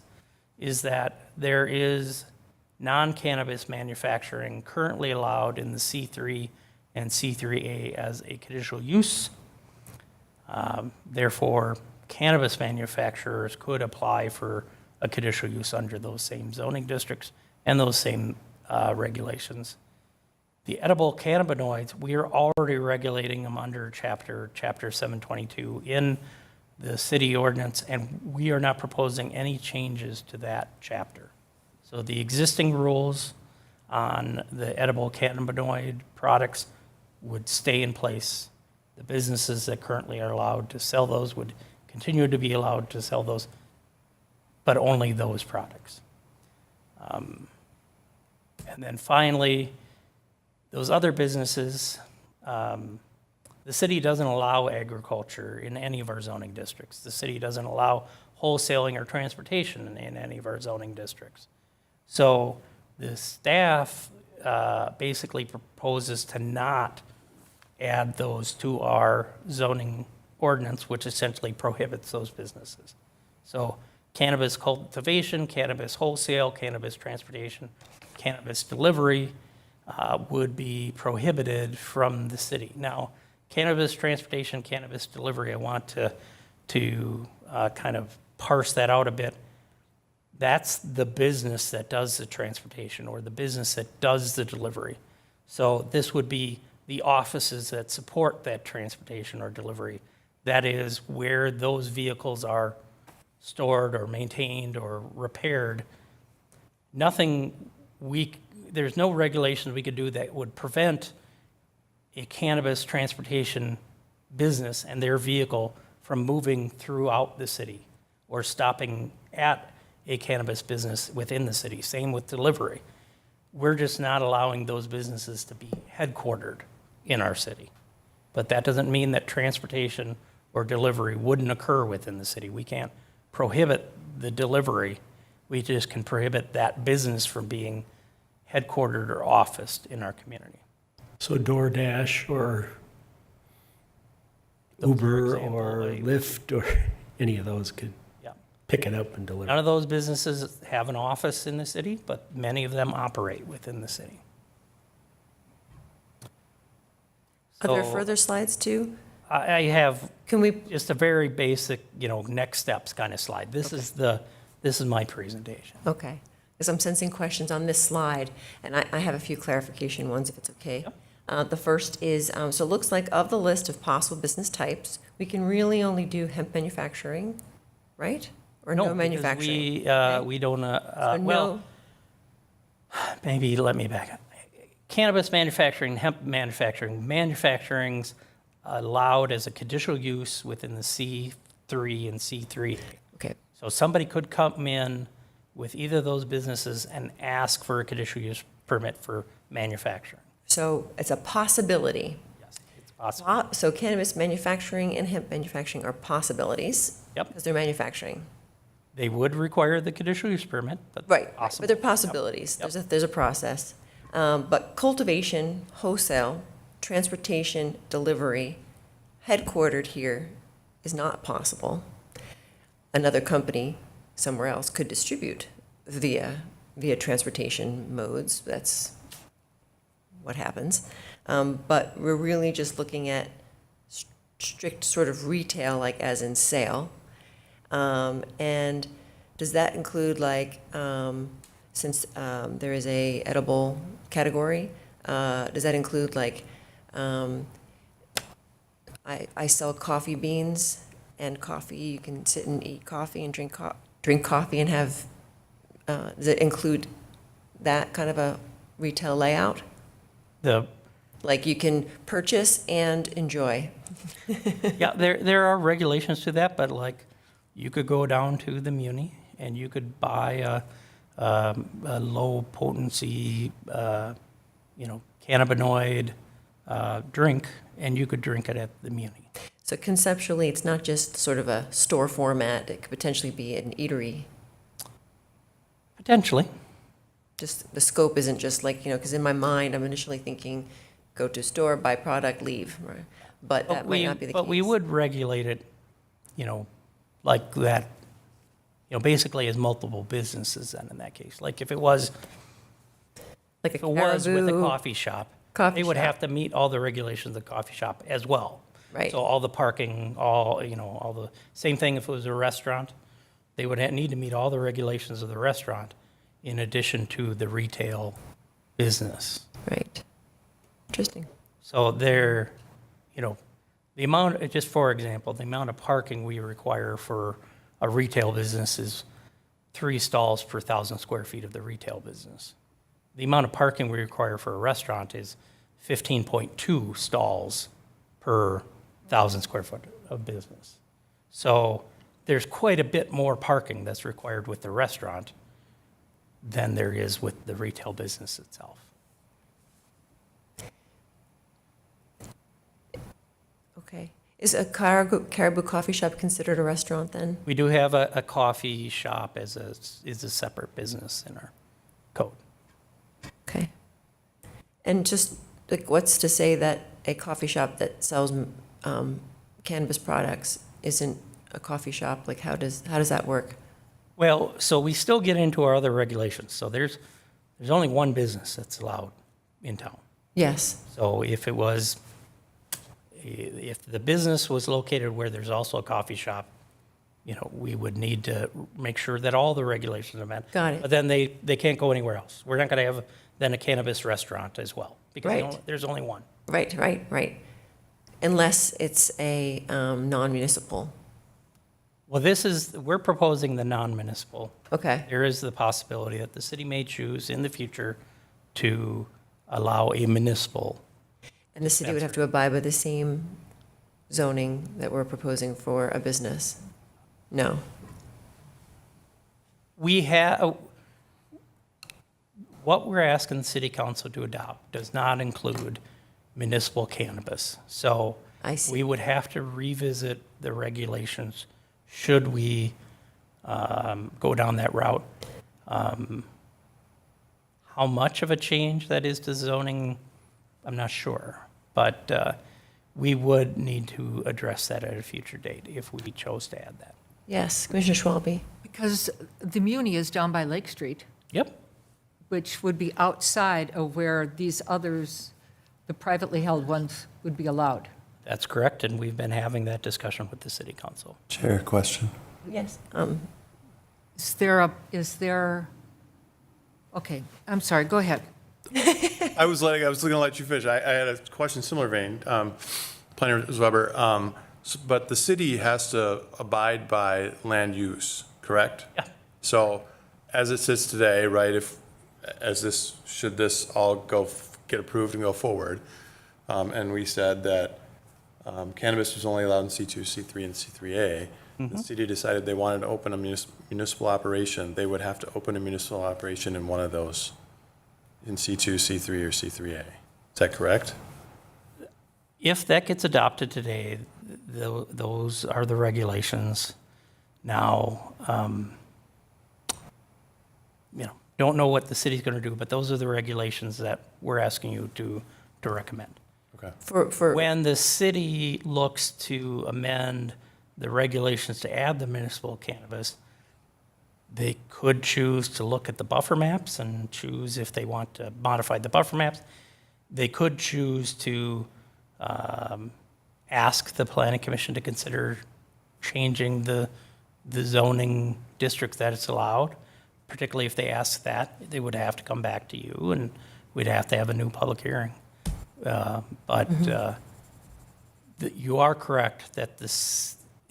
is that there is non-cannabis manufacturing currently allowed in the C3 and C3A as a conditional use. Therefore, cannabis manufacturers could apply for a conditional use under those same zoning districts and those same regulations. The edible cannabinoids, we are already regulating them under chapter 722 in the city ordinance, and we are not proposing any changes to that chapter. So the existing rules on the edible cannabinoid products would stay in place. The businesses that currently are allowed to sell those would continue to be allowed to sell those, but only those products. And then finally, those other businesses, the city doesn't allow agriculture in any of our zoning districts. The city doesn't allow wholesaling or transportation in any of our zoning districts. So the staff basically proposes to not add those to our zoning ordinance, which essentially prohibits those businesses. So cannabis cultivation, cannabis wholesale, cannabis transportation, cannabis delivery would be prohibited from the city. Now, cannabis transportation, cannabis delivery, I want to kind of parse that out a bit. That's the business that does the transportation, or the business that does the delivery. So this would be the offices that support that transportation or delivery. That is where those vehicles are stored or maintained or repaired. There's no regulation we could do that would prevent a cannabis transportation business and their vehicle from moving throughout the city or stopping at a cannabis business within the city. Same with delivery. We're just not allowing those businesses to be headquartered in our city. But that doesn't mean that transportation or delivery wouldn't occur within the city. We can't prohibit the delivery. We just can prohibit that business from being headquartered or officed in our community. So DoorDash or For Uber example, or Lyft or any of those could Yeah. pick it up and deliver. None of those businesses have an office in the city, but many of them operate within the city. Are there So further slides too? I have Can we, just a very basic, next steps kind of slide. This is my presentation. okay, because I'm sensing questions on this slide, and I have a few clarification ones, if it's okay. The first is, so it looks like of the list of possible business types, we can really only do hemp manufacturing, right? Or no because manufacturing? we don't, So well, no, maybe let me back up. Cannabis manufacturing, hemp manufacturing, manufacturing's allowed as a conditional use within the C3 and C3. okay, So somebody could come in with either of those businesses and ask for a conditional use permit for manufacturing. so it's a possibility. Yes, it's possible. So cannabis manufacturing and hemp manufacturing are possibilities. Yep. Because they're manufacturing. They would require the conditional use permit, but Right, possible. but they're possibilities. Yep. There's a process. But cultivation, wholesale, transportation, delivery, headquartered here is not possible. Another company somewhere else could distribute via transportation modes. That's what happens. But we're really just looking at strict sort of retail, like as in sale. And does that include like, since there is a edible category, does that include like, I sell coffee beans and coffee, you can sit and eat coffee and drink coffee and have, does it include that kind of a retail layout? The, Like you can purchase and enjoy? yeah, there are regulations to that, but like, you could go down to the Muni and you could buy a low potency, cannabinoid drink, and you could drink it at the Muni. So conceptually, it's not just sort of a store format, it could potentially be an eatery. Potentially. Just, the scope isn't just like, because in my mind, I'm initially thinking, go to store, buy product, leave, right? But that might not be the case. But we would regulate it, like that, basically as multiple businesses then in that case. Like if it was, Like a if it was with a Caribou coffee shop, coffee they would shop. have to meet all the regulations of the coffee shop as well. Right. So all the parking, all the, same thing if it was a restaurant, they would need to meet all the regulations of the restaurant in addition to the retail business. Right. Interesting. So there, the amount, just for example, the amount of parking we require for a retail business is 3 stalls per 1,000 square feet of the retail business. The amount of parking we require for a restaurant is 15.2 stalls per 1,000 square foot of business. So there's quite a bit more parking that's required with the restaurant than there is with the retail business itself. Okay. Is a Caribou coffee shop considered a restaurant then? We do have a coffee shop is a separate business in our code. Okay. And just, like, what's to say that a coffee shop that sells cannabis products isn't a coffee shop? Like, how does that work? Well, so we still get into our other regulations. So there's only one business that's allowed in town. Yes. So if the business was located where there's also a coffee shop, we would need to make sure that all the regulations are met. Got it. But then they can't go anywhere else. We're not going to have then a cannabis restaurant as well because Right. there's only one. Right. Unless it's a non-municipal. Well, we're proposing the non-municipal. Okay. There is the possibility that the city may choose in the future to allow a municipal. And the city would have to abide by the same zoning that we're proposing for a business? No. We have, What we're asking the city council to adopt does not include municipal cannabis. So I see. we would have to revisit the regulations should we go down that route. How much of a change that is to zoning, I'm not sure. But we would need to address that at a future date if we chose to add that. Yes, Commissioner Schwalbe. Because the Muni is down by Lake Street, Yep. which would be outside of where these others, the privately held ones, would be allowed. That's correct, and we've been having that discussion with the city council. Chair, question. Yes. Is there, okay, I'm sorry, go ahead. I was going to let you finish. I had a question similar vein. Planner Weber, but the city has to abide by land use, correct? Yeah. So as it sits today, right, should this all get approved and go forward, and we said that cannabis was only allowed in C2, C3, and C3A, the city decided they wanted to open a municipal operation, they would have to open a municipal operation in one of those, in C2, C3, or C3A. Is that correct? If that gets adopted today, those are the regulations. Now, don't know what the city's going to do, but those are the regulations that we're asking you to recommend. Okay. When the city looks to amend the regulations to add the municipal cannabis, they could choose to look at the buffer maps and choose if they want to modify the buffer maps. They could choose to ask the planning commission to consider changing the zoning district that it's allowed. Particularly if they ask that, they would have to come back to you and we'd have to have a new public hearing. You are correct that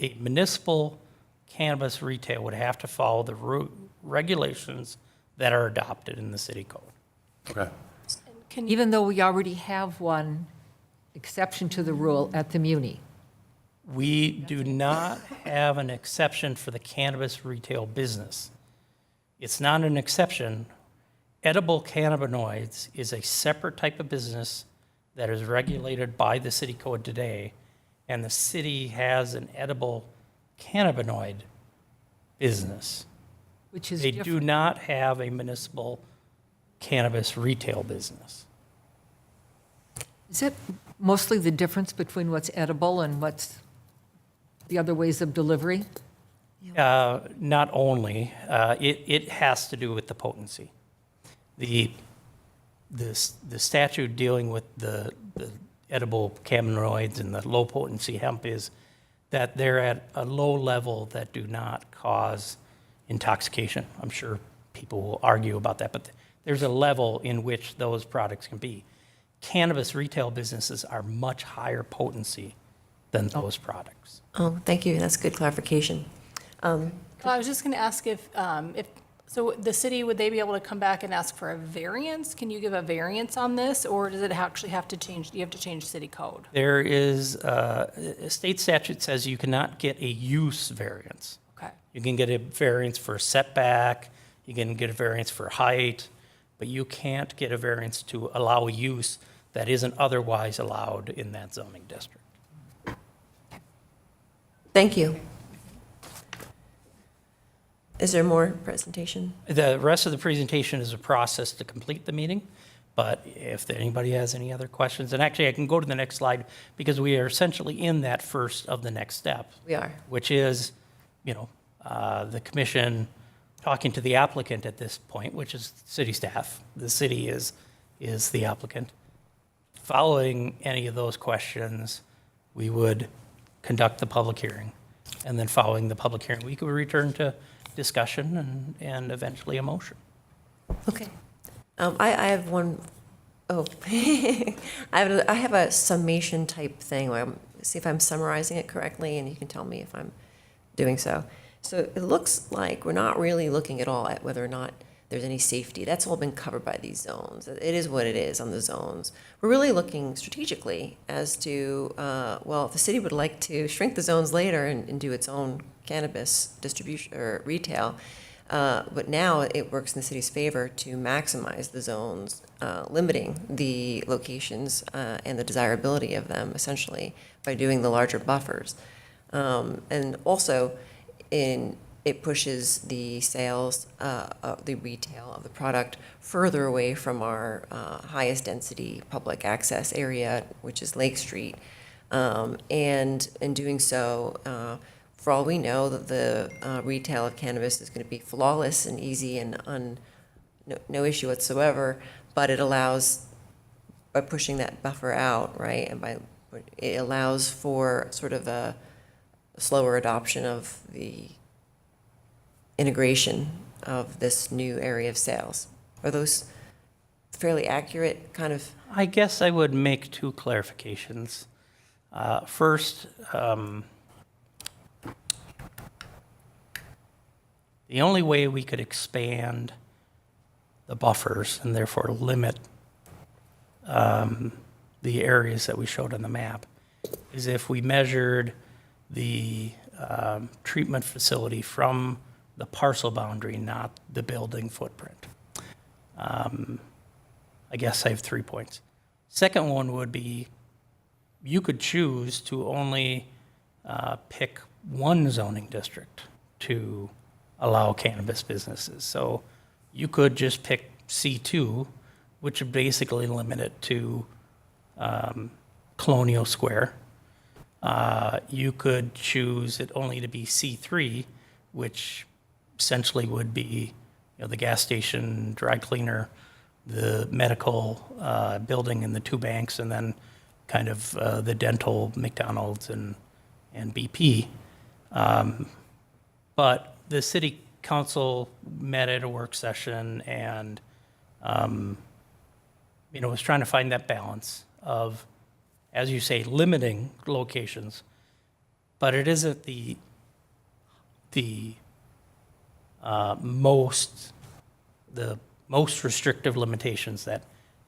a municipal cannabis retail would have to follow the regulations that are adopted in the city code. Okay. Even though we already have one exception to the rule at the Muni. We do not have an exception for the cannabis retail business. It's not an exception. Edible cannabinoids is a separate type of business that is regulated by the city code today, and the city has an edible cannabinoid business. Which is They different. do not have a municipal cannabis retail business. Is it mostly the difference between what's edible and what's the other ways of delivery? Not only, it has to do with the potency. The statute dealing with the edible cannabinoids and the low potency hemp is that they're at a low level that do not cause intoxication. I'm sure people will argue about that, but there's a level in which those products can be. Cannabis retail businesses are much higher potency than those products. Oh, thank you. That's good clarification. Well, I was just going to ask so the city, would they be able to come back and ask for a variance? Can you give a variance on this, or does it actually have to change, you have to change city code? There is, a state statute says you cannot get a use variance. Okay. You can get a variance for setback, you can get a variance for height, but you can't get a variance to allow a use that isn't otherwise allowed in that zoning district. Thank you. Is there more presentation? The rest of the presentation is a process to complete the meeting, but if anybody has any other questions, and actually I can go to the next slide because we are essentially in that first of the next step. We are. Which is, the commission talking to the applicant at this point, which is city staff. The city is the applicant. Following any of those questions, we would conduct the public hearing. And then following the public hearing, we could return to discussion and eventually a motion. Okay. I have one, I have a summation type thing where see if I'm summarizing it correctly, and you can tell me if I'm doing so. So it looks like we're not really looking at all at whether or not there's any safety. That's all been covered by these zones. It is what it is on the zones. We're really looking strategically as to, if the city would like to shrink the zones later and do its own cannabis distribution or retail, But now it works in the city's favor to maximize the zones, limiting the locations and the desirability of them, essentially, by doing the larger buffers. And also, it pushes the sales, the retail of the product further away from our highest density public access area, which is Lake Street. And in doing so, for all we know, the retail of cannabis is going to be flawless and easy and no issue whatsoever, but it allows, by pushing that buffer out, right, and it allows for sort of a slower adoption of the integration of this new area of sales. Are those fairly accurate, kind of? I guess I would make two clarifications. First, the only way we could expand the buffers and therefore limit the areas that we showed on the map is if we measured the treatment facility from the parcel boundary, not the building footprint. I guess I have 3 points. Second one would be you could choose to only pick one zoning district to allow cannabis businesses. So you could just pick C2, which would basically limit it to Colonial Square. You could choose it only to be C3, which essentially would be, the gas station, dry cleaner, the medical building and the two banks, and then kind of the dental, McDonald's and BP. But the city council met at a work session and, was trying to find that balance of, as you say, limiting locations, but it isn't the most restrictive limitations that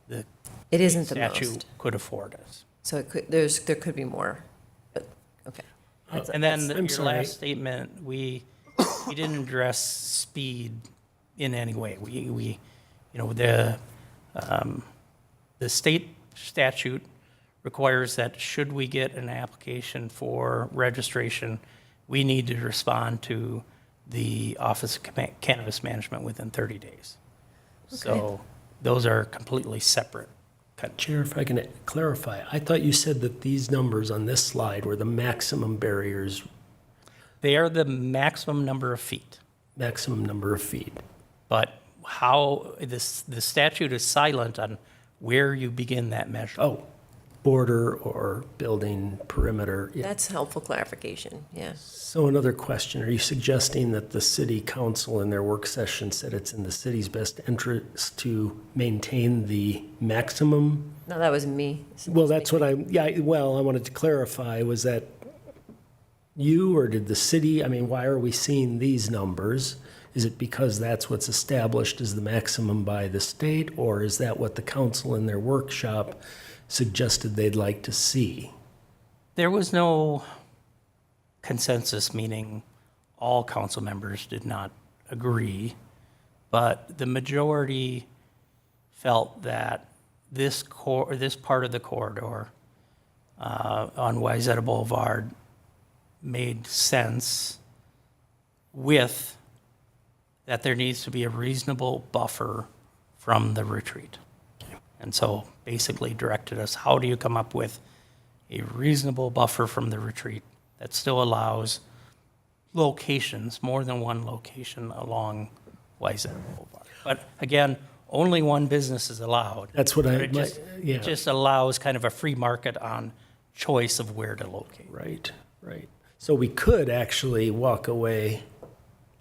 the It isn't the statute most. could afford us. So there could be more, but, okay. And then I'm your sorry. last statement, we didn't address speed in any way. The state statute requires that should we get an application for registration, we need to respond to the Office of Cannabis Management within 30 days. So those are completely separate. Chair, if I can clarify, I thought you said that these numbers on this slide were the maximum barriers, They are the maximum number of feet. maximum number of feet. But how, the statute is silent on where you begin that measure. Oh, border or building perimeter. Yeah. That's helpful clarification, yeah. So another question, are you suggesting that the city council in their work session said it's in the city's best interest to maintain the maximum? No, that was me. Well, that's what I wanted to clarify, was that you or did the city, why are we seeing these numbers? Is it because that's what's established as the maximum by the state, or is that what the council in their workshop suggested they'd like to see? There was no consensus, meaning all council members did not agree, but the majority felt that this part of the corridor on Wayzata Boulevard made sense with that there needs to be a reasonable buffer from the retreat. And so basically directed us, how do you come up with a reasonable buffer from the retreat that still allows locations, more than one location along Wayzata Boulevard? But again, only one business is allowed. That's what But I, it just allows kind of a free market on choice of where to locate. Right. So we could actually walk away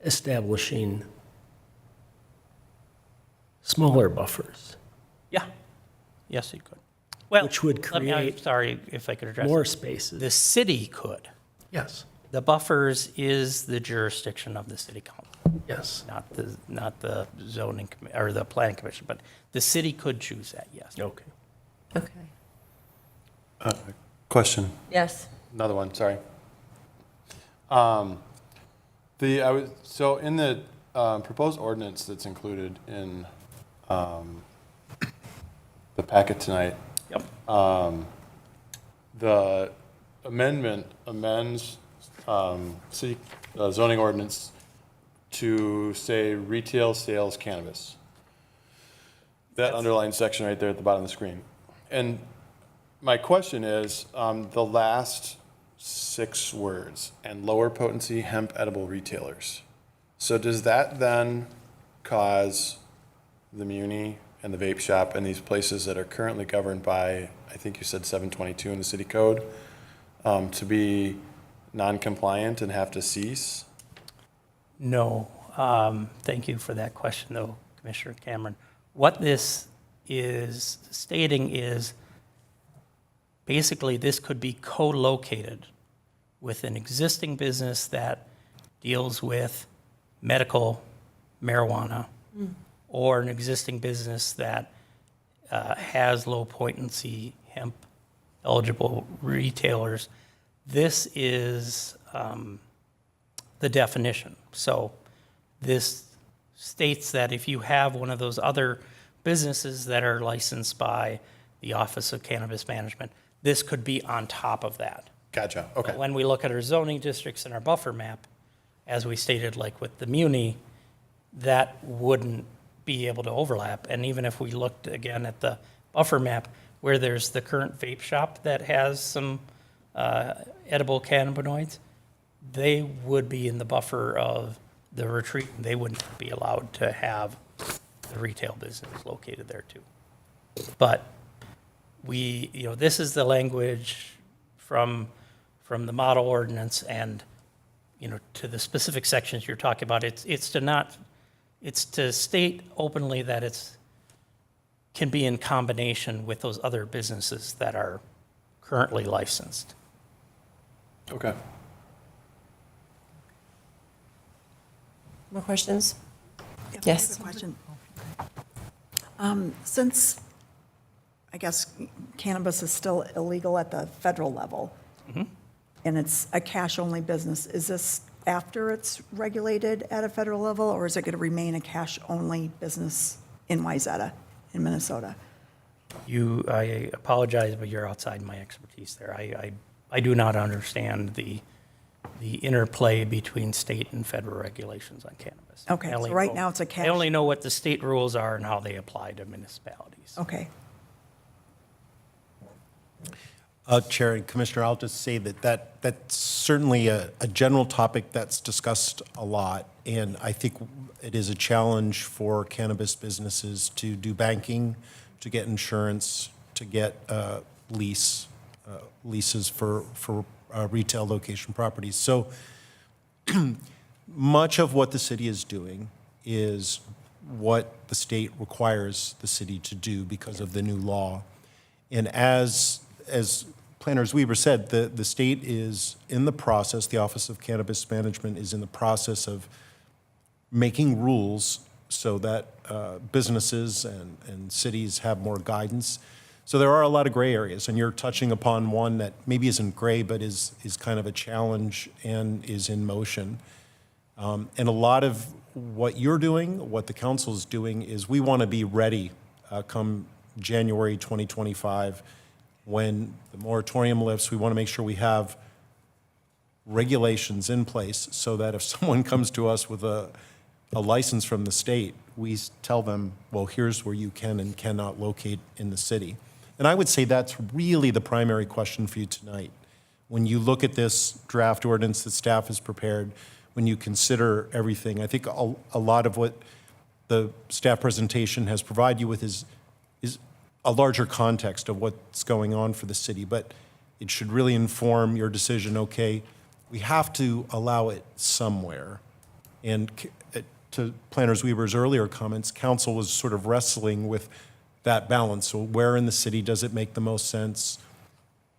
establishing smaller buffers, Yeah. Yes, you could. Well, which would I'm create sorry if I could address more it. spaces. The city could. Yes, The buffers is the jurisdiction of the city council, yes. not the zoning or the planning commission, but the city could choose that, yes. Okay. Okay. Question, Yes. another one, sorry. So in the proposed ordinance that's included in the packet tonight, Yep. the amendment amends city zoning ordinance to say retail sales cannabis. That underlined section right there at the bottom of the screen. And my question is, the last 6 words, and lower potency hemp edible retailers. So does that then cause the Muni and the vape shop and these places that are currently governed by, I think you said 722 in the city code, to be non-compliant and have to cease? No. Thank you for that question, though, Commissioner Cameron. What this is stating is basically this could be co-located with an existing business that deals with medical marijuana or an existing business that has low potency hemp eligible retailers. This is the definition. So this states that if you have one of those other businesses that are licensed by the Office of Cannabis Management, this could be on top of that. Gotcha, okay. But when we look at our zoning districts and our buffer map, as we stated, like with the Muni, that wouldn't be able to overlap. And even if we looked again at the buffer map, where there's the current vape shop that has some edible cannabinoids, they would be in the buffer of the retreat. They wouldn't be allowed to have the retail business located there too. But this is the language from the model ordinance, and, to the specific sections you're talking about, it's to state openly that can be in combination with those other businesses that are currently licensed. Okay. More questions? Yeah, Yes. I have a question. Since, I guess, cannabis is still illegal at the federal level, and it's a cash-only business, is this after it's regulated at a federal level, or is it going to remain a cash-only business in Wayzata, in Minnesota? I apologize, but you're outside my expertise there. I do not understand the interplay between state and federal regulations on cannabis. Okay, I so only right know- now it's a I only cash, know what the state rules are and how they apply to municipalities. okay. Chair and Commissioner, I'll just say that's certainly a general topic that's discussed a lot, and I think it is a challenge for cannabis businesses to do banking, to get insurance, to get leases for retail location properties. So much of what the city is doing is what the state requires the city to do because of the new law. And as Planner Weber said, the state is in the process, the Office of Cannabis Management is in the process of making rules so that businesses and cities have more guidance. So there are a lot of gray areas, and you're touching upon one that maybe isn't gray, but is kind of a challenge and is in motion. And a lot of what you're doing, what the council is doing, is we want to be ready come January 2025, when the moratorium lifts. We want to make sure we have regulations in place so that if someone comes to us with a license from the state, we tell them, well, here's where you can and cannot locate in the city. And I would say that's really the primary question for you tonight. When you look at this draft ordinance that staff has prepared, when you consider everything, I think a lot of what the staff presentation has provided you with is a larger context of what's going on for the city, but it should really inform your decision, okay, we have to allow it somewhere. And to Planner Weber's earlier comments, council was sort of wrestling with that balance. So where in the city does it make the most sense,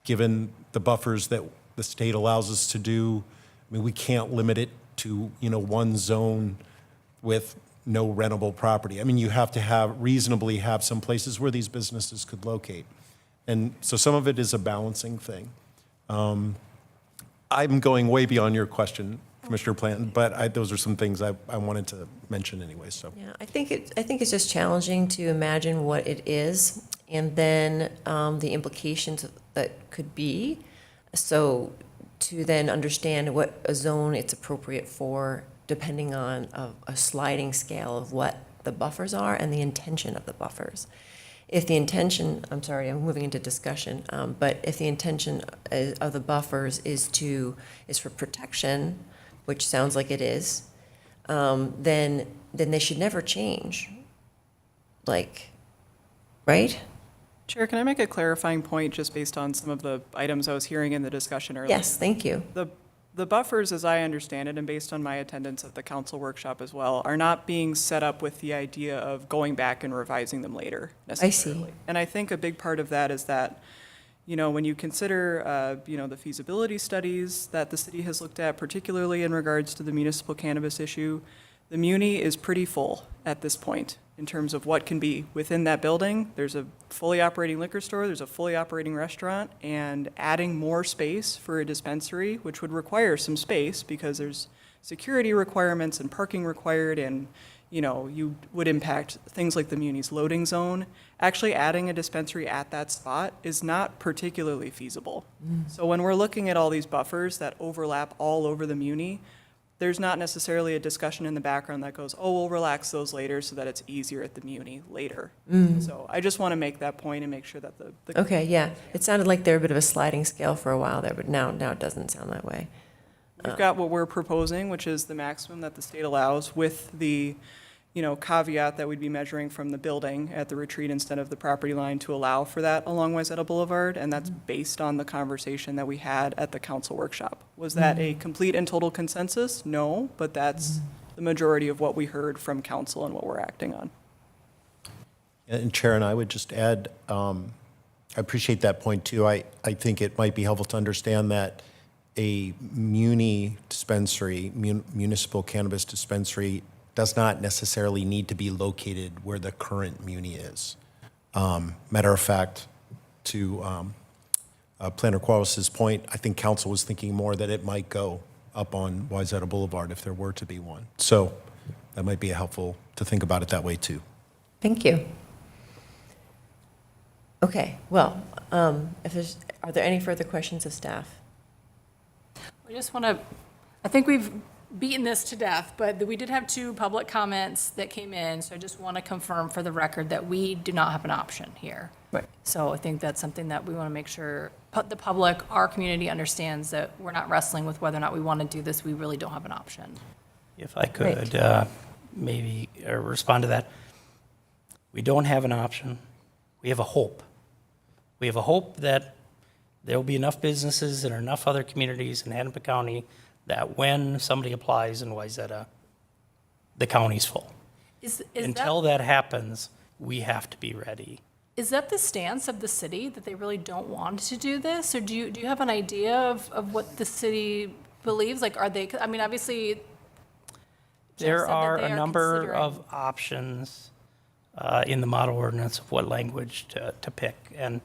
given the buffers that the state allows us to do? I mean, we can't limit it to, one zone with no rentable property. I mean, you have to reasonably have some places where these businesses could locate. And so some of it is a balancing thing. I'm going way beyond your question. Commissioner Planton, but those are some things I wanted to mention anyway, so. Yeah, I think it's just challenging to imagine what it is and then the implications that could be. So to then understand what a zone it's appropriate for, depending on a sliding scale of what the buffers are and the intention of the buffers. If the intention, I'm sorry, I'm moving into discussion, but if the intention of the buffers is for protection, which sounds like it is, then they should never change. Like, right? Chair, can I make a clarifying point just based on some of the items I was hearing in the discussion earlier? Yes, thank you. The buffers, as I understand it, and based on my attendance at the council workshop as well, are not being set up with the idea of going back and revising them later necessarily. And I think a big part of that is that, when you consider, the feasibility studies that the city has looked at, particularly in regards to the municipal cannabis issue, the Muni is pretty full at this point in terms of what can be within that building. There's a fully operating liquor store, there's a fully operating restaurant, and adding more space for a dispensary, which would require some space because there's security requirements and parking required, and you would impact things like the Muni's loading zone. Actually adding a dispensary at that spot is not particularly feasible. So when we're looking at all these buffers that overlap all over the Muni, there's not necessarily a discussion in the background that goes, oh, we'll relax those later so that it's easier at the Muni later. So I just want to make that point and make sure that the Okay, yeah. It sounded like they were a bit of a sliding scale for a while there, but now it doesn't sound that way. we've got what we're proposing, which is the maximum that the state allows with the, caveat that we'd be measuring from the building at the retreat instead of the property line to allow for that along Wayzata Boulevard. And that's based on the conversation that we had at the council workshop. Was that a complete and total consensus? No, but that's the majority of what we heard from council and what we're acting on. And Chair, and I would just add, I appreciate that point too. I think it might be helpful to understand that a muni dispensary, municipal cannabis dispensary, does not necessarily need to be located where the current muni is. Matter of fact, to Planner Quallis's point, I think council was thinking more that it might go up on Wayzata Boulevard if there were to be one. So that might be helpful to think about it that way too. Thank you. Okay, well, are there any further questions of staff? We just want to, I think we've beaten this to death, but we did have 2 public comments that came in, so I just want to confirm for the record that we do not have an option here. Right. So I think that's something that we want to make sure the public, our community understands that we're not wrestling with whether or not we want to do this. We really don't have an option. If I could maybe respond to that. We don't have an option. We have a hope. We have a hope that there will be enough businesses and enough other communities in Hennepin County that when somebody applies in Wayzata, the county's full. Until that happens, we have to be ready. Is that the stance of the city, that they really don't want to do this? Or do you have an idea of what the city believes? Like, are they, I mean, obviously, Jeff There said that are they a number considering- of options in the model ordinance of what language to pick. And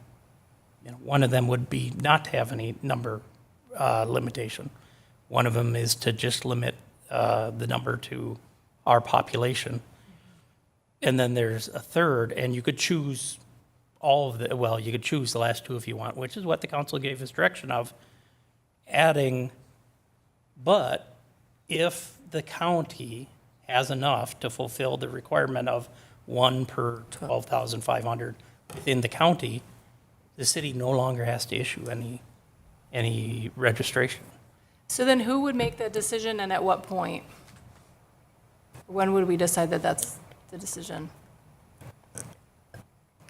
one of them would be not to have any number limitation. One of them is to just limit the number to our population. And then there's a third, and you could choose you could choose the last 2 if you want, which is what the council gave us direction of, adding, but if the county has enough to fulfill the requirement of 1 per 12,500 within the county, the city no longer has to issue any registration. So then who would make that decision and at what point? When would we decide that that's the decision?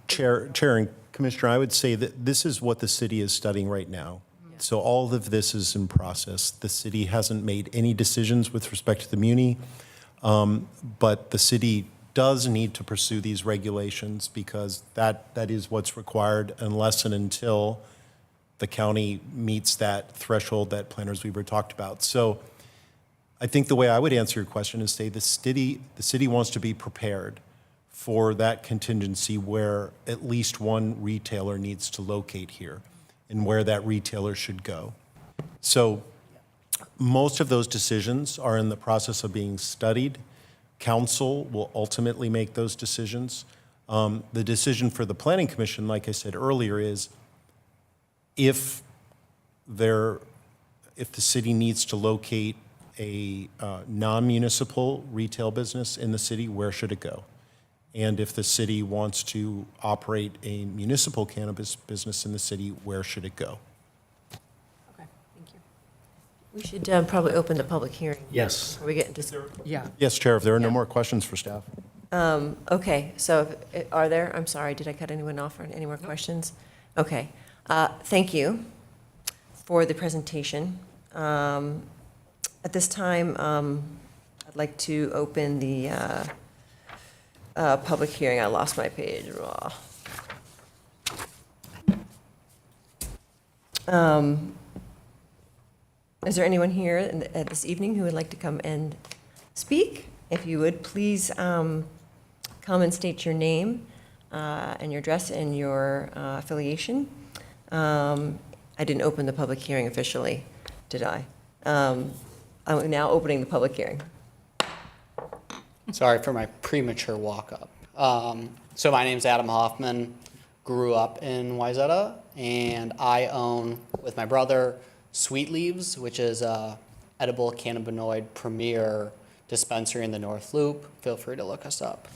Chair and Commissioner, I would say that this is what the city is studying right now. So all of this is in process. The city hasn't made any decisions with respect to the muni, but the city does need to pursue these regulations because that is what's required unless and until the county meets that threshold that Planners Weaver talked about. So I think the way I would answer your question is say the city wants to be prepared for that contingency where at least one retailer needs to locate here and where that retailer should go. So Most of those decisions are in the process of being studied. Council will ultimately make those decisions. The decision for the Planning Commission, like I said earlier, is if the city needs to locate a non-municipal retail business in the city, where should it go? And if the city wants to operate a municipal cannabis business in the city, where should it go? Okay, thank you. We should probably open the public hearing Yes. before we get into. Yeah. Yes, Chair, if there are no more questions for staff. Okay, so are there, I'm sorry, did I cut anyone off or any more questions? Okay, thank you for the presentation. At this time, I'd like to open the public hearing. I lost my page. Is there anyone here this evening who would like to come and speak? If you would, please come and state your name and your address and your affiliation. I didn't open the public hearing officially, did I? I'm now opening the public hearing. Sorry for my premature walk-up. So my name's Adam Hoffman, grew up in Wayzata, and I own, with my brother, Sweet Leaves, which is a edible cannabinoid premier dispensary in the North Loop. Feel free to look us up.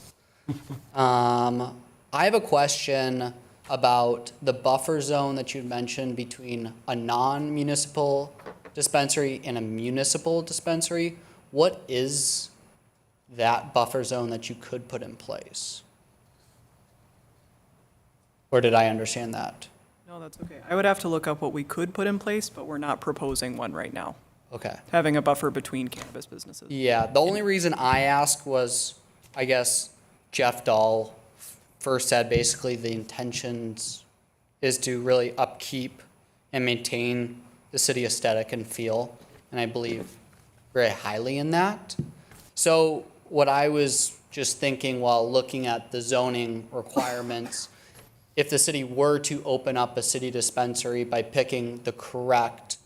I have a question about the buffer zone that you mentioned between a non-municipal dispensary and a municipal dispensary. What is that buffer zone that you could put in place? Or did I understand that? No, that's okay. I would have to look up what we could put in place, but we're not proposing one right now. Okay. Having a buffer between cannabis businesses. Yeah, the only reason I asked was, I guess, Jeff Dahl first said basically the intentions is to really upkeep and maintain the city aesthetic and feel, and I believe very highly in that. So what I was just thinking while looking at the zoning requirements, if the city were to open up a city dispensary by picking the correct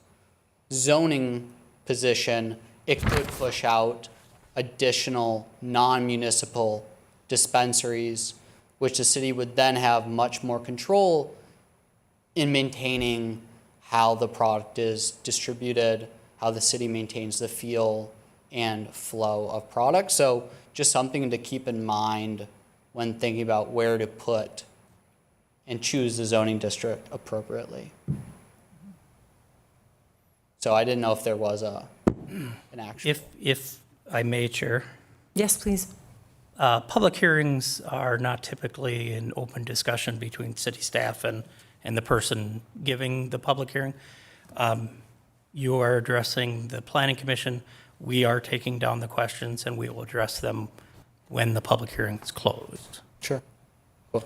zoning position, it could push out additional non-municipal dispensaries, which the city would then have much more control in maintaining how the product is distributed, how the city maintains the feel and flow of product. So just something to keep in mind when thinking about where to put and choose the zoning district appropriately. So I didn't know if there was an action. If I may, Chair, Yes, please. public hearings are not typically an open discussion between city staff and the person giving the public hearing. You are addressing the planning commission. We are taking down the questions and we will address them when the public hearing is closed. Sure. Cool.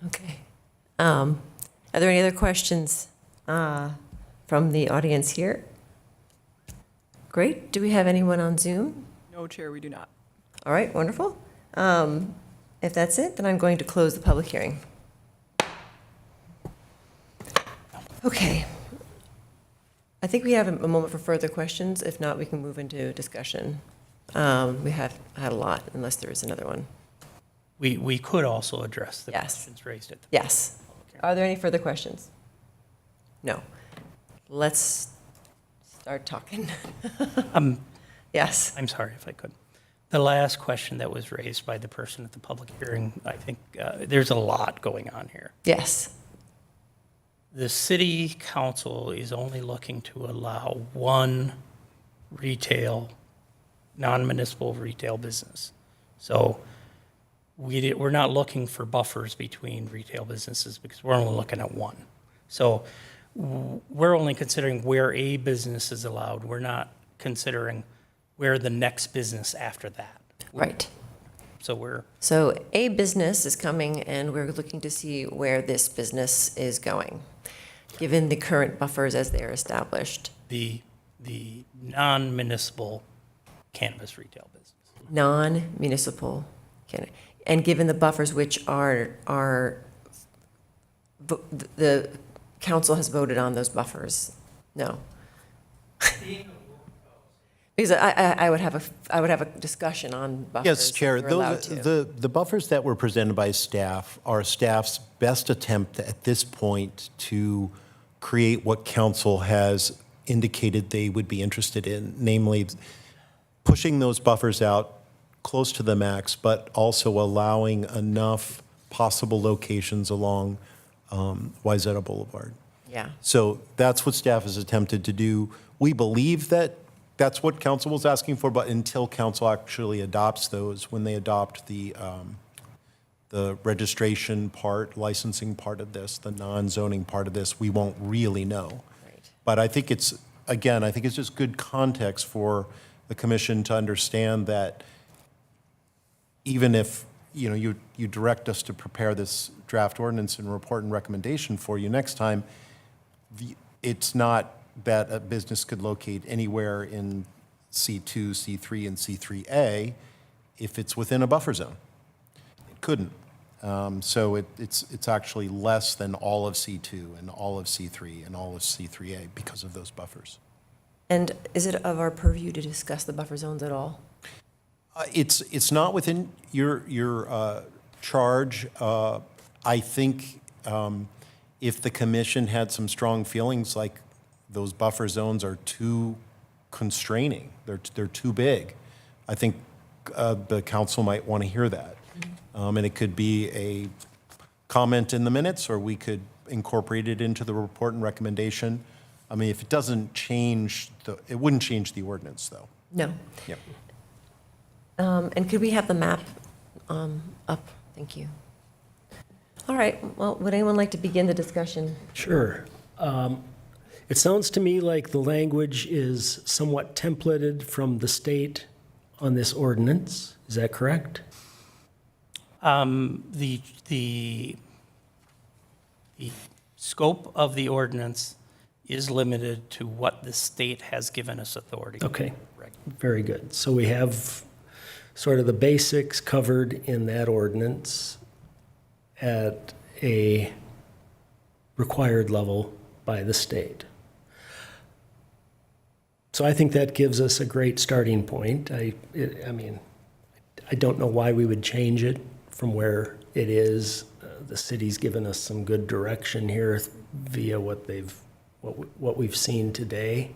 Okay. Are there any other questions from the audience here? Great. Do we have anyone on Zoom? No, Chair, we do not. All right, wonderful. If that's it, then I'm going to close the public hearing. Okay. I think we have a moment for further questions. If not, we can move into discussion. We have had a lot, unless there is another one. We could also address the Yes. questions raised at the Yes. Are there any further questions? No. Let's start talking. Yes. I'm sorry if I could. The last question that was raised by the person at the public hearing, I think there's a lot going on here. Yes. The city council is only looking to allow one retail, non-municipal retail business. So we're not looking for buffers between retail businesses because we're only looking at one. So we're only considering where a business is allowed. We're not considering where the next business after that. Right. So a business is coming, and we're looking to see where this business is going, given the current buffers as they're established. the non-municipal cannabis retail business. Non-municipal, and given the buffers which are the council has voted on those buffers? No. Because I would have a discussion on buffers. Yes, Chair, if we're allowed to. the buffers that were presented by staff are staff's best attempt at this point to create what council has indicated they would be interested in, namely pushing those buffers out close to the max, but also allowing enough possible locations along Wayzata Boulevard. Yeah. So that's what staff has attempted to do. We believe that that's what council was asking for, but until council actually adopts those, when they adopt the registration part, licensing part of this, the non-zoning part of this, we won't really know. Right. But I think it's, again, I think it's just good context for the commission to understand that even if, you know, you direct us to prepare this draft ordinance and report and recommendation for you next time, it's not that a business could locate anywhere in C2, C3, and C3A if it's within a buffer zone. It couldn't. So it's actually less than all of C2 and all of C3 and all of C3A because of those buffers. And is it of our purview to discuss the buffer zones at all? It's not within your charge. I think if the commission had some strong feelings like those buffer zones are too constraining, they're too big, I think the council might want to hear that. And it could be a comment in the minutes, or we could incorporate it into the report and recommendation. I mean, if it doesn't change, it wouldn't change the ordinance, though. No. Yep. And could we have the map up? Thank you. All right, well, would anyone like to begin the discussion? Sure. It sounds to me like the language is somewhat templated from the state on this ordinance. Is that correct? The scope of the ordinance is limited to what the state has given us authority. Okay, very good. So we have sort of the basics covered in that ordinance at a required level by the state. So I think that gives us a great starting point. I mean, I don't know why we would change it from where it is. The city's given us some good direction here via what we've seen today.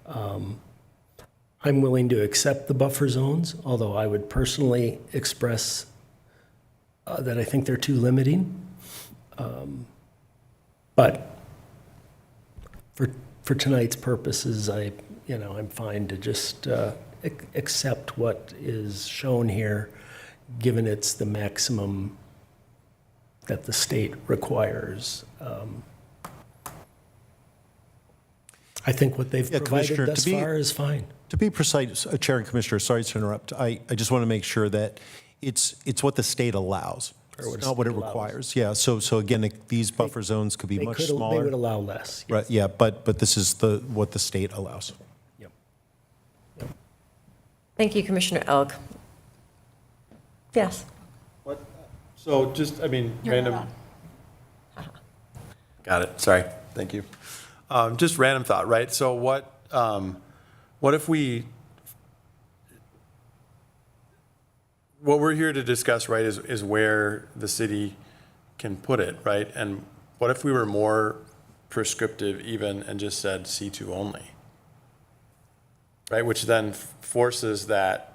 I'm willing to accept the buffer zones, although I would personally express that I think they're too limiting. But for tonight's purposes, I'm fine to just accept what is shown here, given it's the maximum that the state requires. I think what they've provided Commissioner, thus far is fine. To be precise, Chair and Commissioner, sorry to interrupt. I just want to make sure that it's what the state allows. It's not what it requires. Yeah, so again, these buffer zones could be much smaller. They would allow less. Right, yeah, but this is what the state allows. Yep. Thank you, Commissioner Elk. Yes. So just, I mean, random. Got it, sorry, thank you. Just random thought, right? So what if what we're here to discuss, right, is where the city can put it, right? And what if we were more prescriptive even and just said C2 only? Right, which then forces that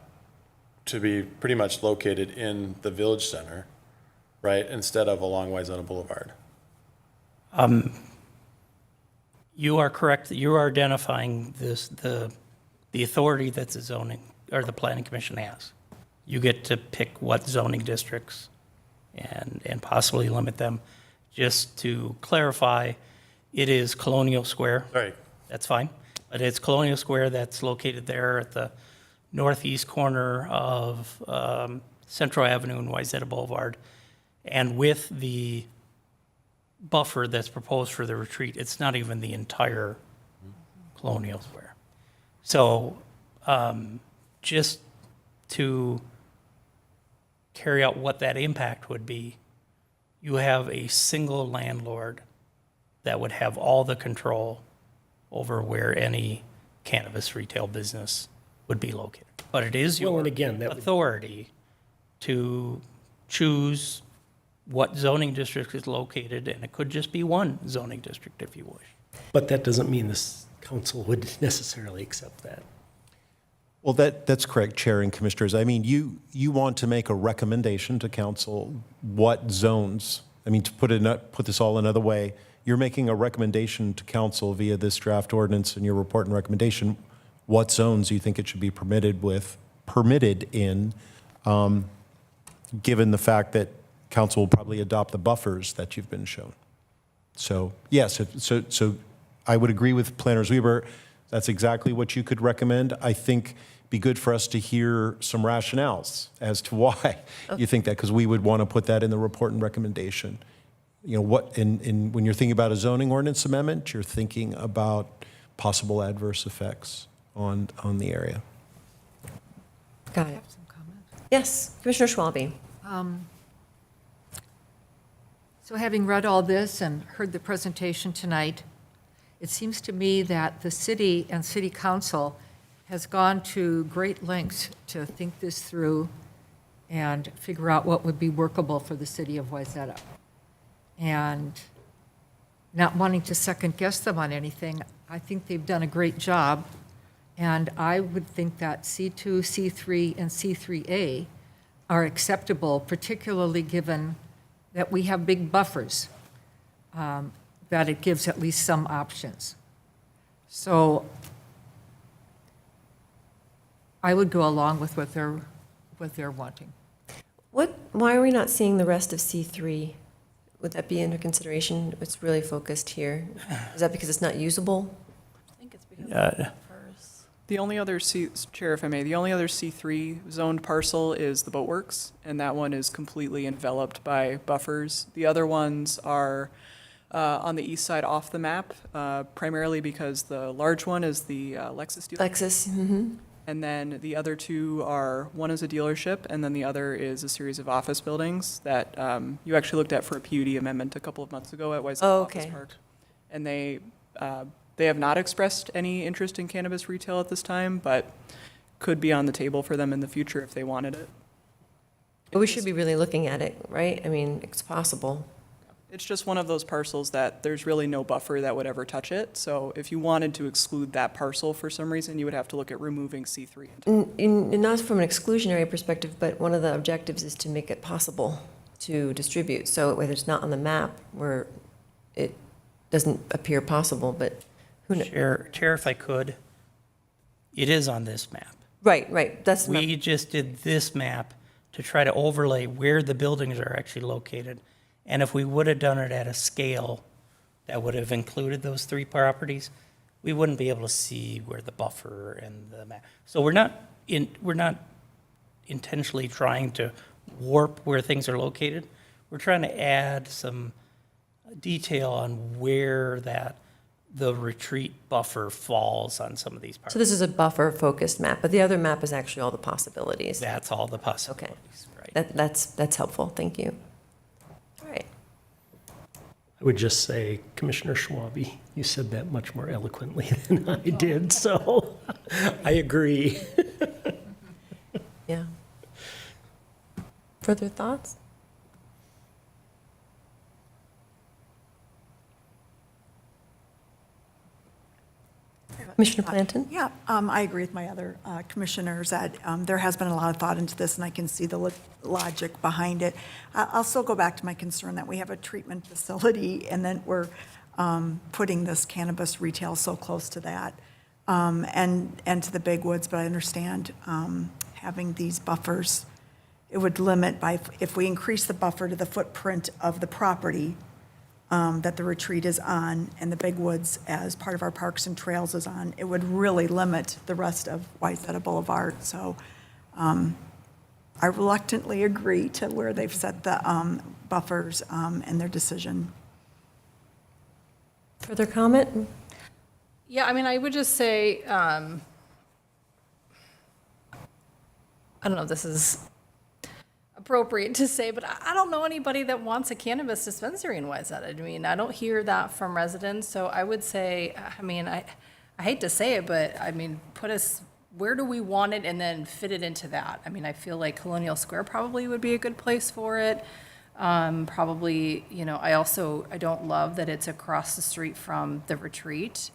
to be pretty much located in the village center, right, instead of along Wayzata Boulevard. You are correct. You are identifying the authority that the zoning or the planning commission has. You get to pick what zoning districts and possibly limit them. Just to clarify, it is Colonial Square. Right. That's fine. But it's Colonial Square that's located there at the northeast corner of Central Avenue and Wayzata Boulevard. And with the buffer that's proposed for the retreat, it's not even the entire Colonial Square. So just to carry out what that impact would be, you have a single landlord that would have all the control over where any cannabis retail business would be located. But it is Well, your and again, that would- authority to choose what zoning district is located, and it could just be one zoning district if you wish. But that doesn't mean this council would necessarily accept that. Well, that's correct, Chair and Commissioners. I mean, you want to make a recommendation to council what zones, I mean, to put this all another way, you're making a recommendation to council via this draft ordinance and your report and recommendation, what zones you think it should be permitted in, given the fact that council will probably adopt the buffers that you've been shown. So, yes, so I would agree with Planners Weber. That's exactly what you could recommend. I think be good for us to hear some rationales as to why you think that, because we would want to put that in the report and recommendation. You know, what, when you're thinking about a zoning ordinance amendment, you're thinking about possible adverse effects on the area. Got it. Yes, Commissioner Schwalbe. So having read all this and heard the presentation tonight, it seems to me that the city and city council has gone to great lengths to think this through and figure out what would be workable for the city of Wayzata. And not wanting to second guess them on anything, I think they've done a great job. And I would think that C2, C3, and C3A are acceptable, particularly given that we have big buffers, that it gives at least some options. So I would go along with what they're wanting. Why are we not seeing the rest of C3? Would that be under consideration? It's really focused here. Is that because it's not usable? I think it's because of Uh, buffers. The only other Chair, if I may, the only other C3 zoned parcel is the Boatworks, and that one is completely enveloped by buffers. The other ones are on the east side off the map, primarily because the large one is the Lexus dealership. Lexus, mm-hmm. And then the other two are, one is a dealership, and then the other is a series of office buildings that you actually looked at for a PUD amendment a couple of months ago at Wayzata Oh, Office okay. Park. And they have not expressed any interest in cannabis retail at this time, but could be on the table for them in the future if they wanted it. But we should be really looking at it, right? I mean, it's possible. It's just one of those parcels that there's really no buffer that would ever touch it. So if you wanted to exclude that parcel for some reason, you would have to look at removing C3. And not from an exclusionary perspective, but one of the objectives is to make it possible to distribute. So whether it's not on the map where it doesn't appear possible, but who knows? Chair, if I could, it is on this map. Right. That's not, We just did this map to try to overlay where the buildings are actually located. And if we would have done it at a scale that would have included those three properties, we wouldn't be able to see where the buffer and the map. So we're not intentionally trying to warp where things are located. We're trying to add some detail on where the retreat buffer falls on some of these parts. so this is a buffer-focused map, but the other map is actually all the possibilities. That's all the possibilities, right? That's helpful, thank you. All right. I would just say, Commissioner Schwalbe, you said that much more eloquently than I did, so I agree. Yeah. Further thoughts? Commissioner Planton? Yeah, I agree with my other commissioners that there has been a lot of thought into this, and I can see the logic behind it. I'll still go back to my concern that we have a treatment facility, and then we're putting this cannabis retail so close to that, and to the big woods, but I understand having these buffers, it would limit by, if we increase the buffer to the footprint of the property that the retreat is on, and the big woods as part of our parks and trails is on, it would really limit the rest of Wayzata Boulevard. So I reluctantly agree to where they've set the buffers and their decision. Further comment? Yeah, I mean, I would just say, I don't know, this is appropriate to say, but I don't know anybody that wants a cannabis dispensary in Wayzata. I mean, I don't hear that from residents, so I would say, I mean, I hate to say it, but I mean, put us, where do we want it, and then fit it into that. I mean, I feel like Colonial Square probably would be a good place for it. Probably, you know, I don't love that it's across the street from the retreat,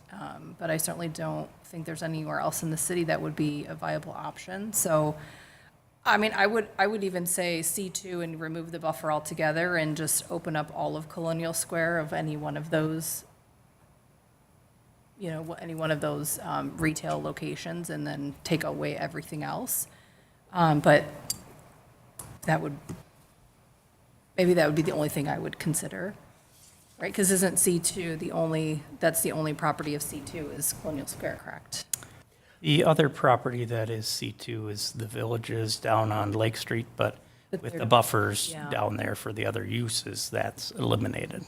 but I certainly don't think there's anywhere else in the city that would be a viable option. So, I mean, I would even say C2 and remove the buffer altogether and just open up all of Colonial Square of any one of those, you know, any one of those retail locations, and then take away everything else. But maybe that would be the only thing I would consider, right? Because isn't C2 that's the only property of C2 is Colonial Square, correct? The other property that is C2 is the Villages down on Lake Street, but with the buffers Yeah. down there for the other uses, that's eliminated.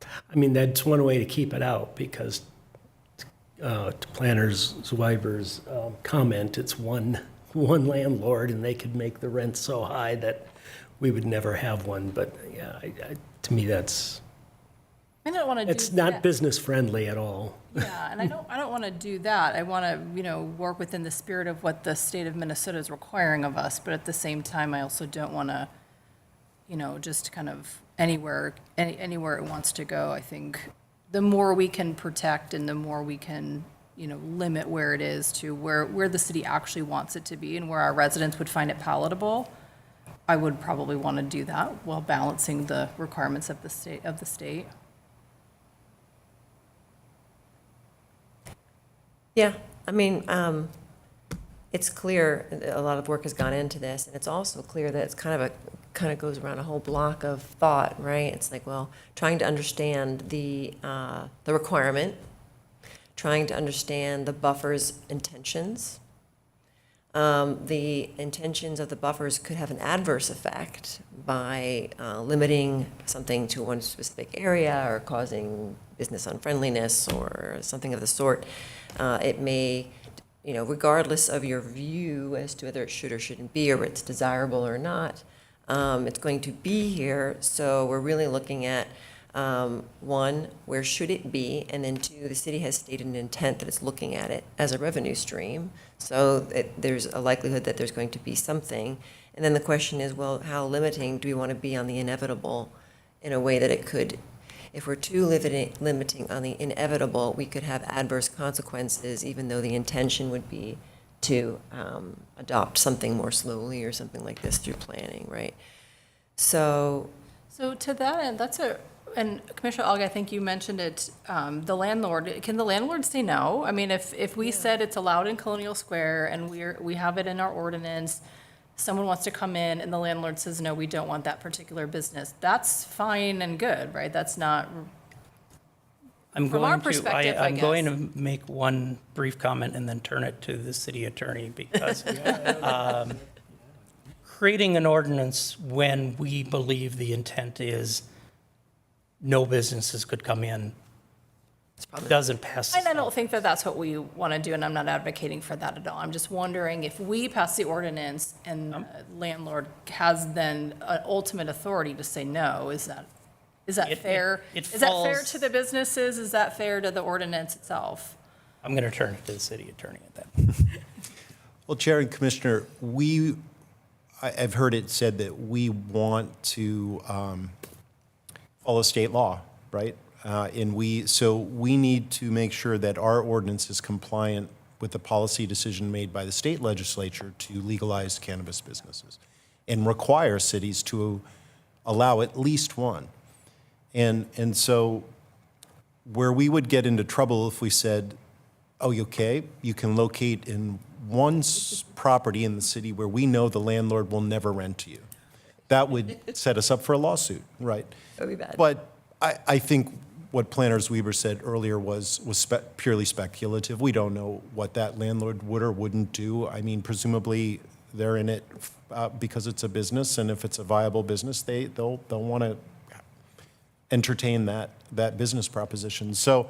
I mean, that's one way to keep it out, because to Planners Zweiber's comment, it's one landlord, and they could make the rent so high that we would never have one. But yeah, to me, I don't want to do it's not that. business friendly at all. Yeah, and I don't want to do that. I want to, you know, work within the spirit of what the state of Minnesota is requiring of us, but at the same time, I also don't want to, you know, just kind of anywhere it wants to go. I think the more we can protect and the more we can, you know, limit where it is to where the city actually wants it to be and where our residents would find it palatable, I would probably want to do that while balancing the requirements of the state. Yeah, I mean, it's clear a lot of work has gone into this, and it's also clear that it's kind of goes around a whole block of thought, right? It's like, well, trying to understand the requirement, trying to understand the buffer's intentions. The intentions of the buffers could have an adverse effect by limiting something to one specific area or causing business unfriendliness or something of the sort. It may, you know, regardless of your view as to whether it should or shouldn't be, or it's desirable or not, it's going to be here. So we're really looking at, one, where should it be? And then two, the city has stated an intent that it's looking at it as a revenue stream. So there's a likelihood that there's going to be something. And then the question is, well, how limiting do we want to be on the inevitable in a way that it could, if we're too limiting on the inevitable, we could have adverse consequences, even though the intention would be to adopt something more slowly or something like this through planning, right? So To that end, and Commissioner Alga, I think you mentioned it, the landlord, can the landlord say no? I mean, if we said it's allowed in Colonial Square and we have it in our ordinance, someone wants to come in and the landlord says, no, we don't want that particular business, that's fine and good, right? That's not, from our perspective, I I'm going guess. to make one brief comment and then turn it to the city attorney, because creating an ordinance when we believe the intent is no businesses could come in doesn't pass. and I don't think that that's what we want to do, and I'm not advocating for that at all. I'm just wondering if we pass the ordinance and the landlord has then an ultimate authority to say no, is that fair? it Is that fair falls- to the businesses? Is that fair to the ordinance itself? I'm going to turn it to the city attorney at that. Well, Chair and Commissioner, I've heard it said that we want to follow state law, right? So we need to make sure that our ordinance is compliant with the policy decision made by the state legislature to legalize cannabis businesses and require cities to allow at least one. And so where we would get into trouble if we said, oh, okay, you can locate in one property in the city where we know the landlord will never rent to you. That would set us up for a lawsuit, right? that would be bad. But I think what Planners Weber said earlier was purely speculative. We don't know what that landlord would or wouldn't do. I mean, presumably they're in it because it's a business, and if it's a viable business, they'll want to entertain that business proposition. So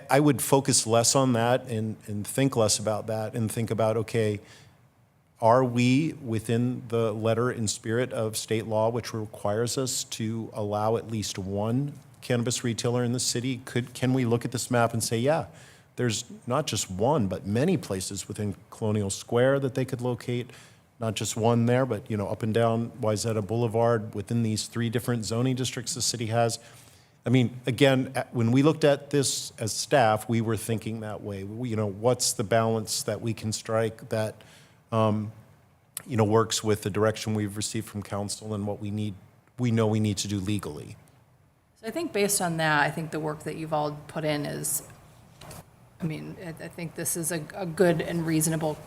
I would focus less on that and think less about that and think about, okay, are we within the letter and spirit of state law, which requires us to allow at least one cannabis retailer in the city? Can we look at this map and say, yeah, there's not just one, but many places within Colonial Square that they could locate, not just one there, but, up and down Wayzata Boulevard within these 3 different zoning districts the city has. I mean, again, when we looked at this as staff, we were thinking that way. What's the balance that we can strike that, works with the direction we've received from council and what we know we need to do legally. So I think based on that, I think the work that you've all put in is, I think this is a good and reasonable,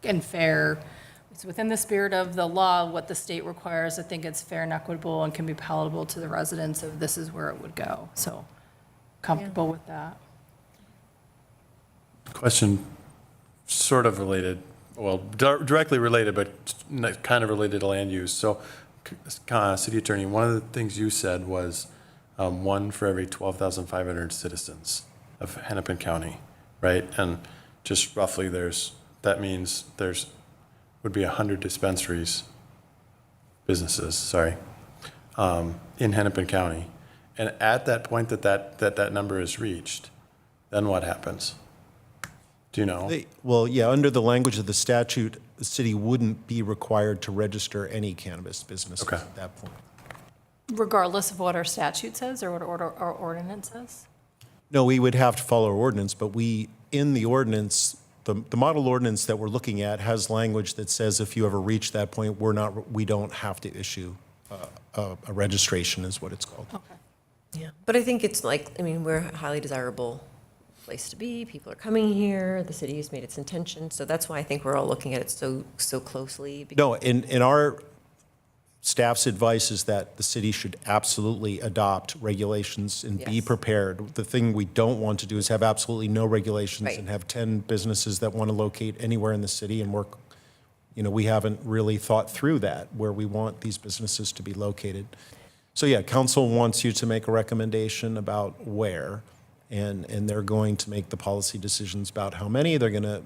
and fair. It's within the spirit of the law, what the state requires. I think it's fair and equitable and can be palatable to the residents of this is where it would go. So comfortable with that. Question sort of related, well, directly related, but kind of related to land use. So, City Attorney, one of the things you said was 1 for every 12,500 citizens of Hennepin County, right? And just roughly that means would be 100 businesses, in Hennepin County. And at that point that number is reached, then what happens? Do you know? Well, yeah, under the language of the statute, the city wouldn't be required to register any cannabis businesses Okay. at that point. Regardless of what our statute says or what our ordinance says? No, we would have to follow our ordinance, but in the ordinance, the model ordinance that we're looking at has language that says if you ever reach that point, we don't have to issue a registration, is what it's called. Okay. Yeah, but I think it's we're a highly desirable place to be. People are coming here. The city has made its intention. So that's why I think we're all looking at it so closely. No, in our staff's advice is that the city should absolutely adopt regulations and be Yes. prepared. The thing we don't want to do is have absolutely no regulations Right. and have 10 businesses that want to locate anywhere in the city and work. We haven't really thought through that, where we want these businesses to be located. So yeah, council wants you to make a recommendation about where, and they're going to make the policy decisions about how many. They're going to,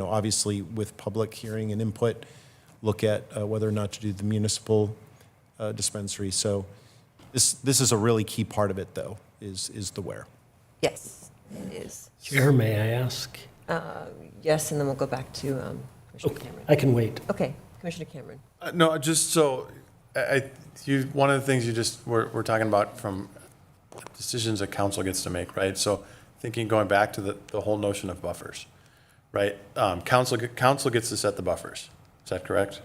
obviously with public hearing and input, look at whether or not to do the municipal dispensary. So this is a really key part of it, though, is the where. Yes, it is. Chair, may I ask? Yes, and then we'll go back to Commissioner Cameron. I can wait. Okay, Commissioner Cameron. No, just so, one of the things we're talking about from decisions that council gets to make, right? So going back to the whole notion of buffers, right? Council gets to set the buffers. Is that correct?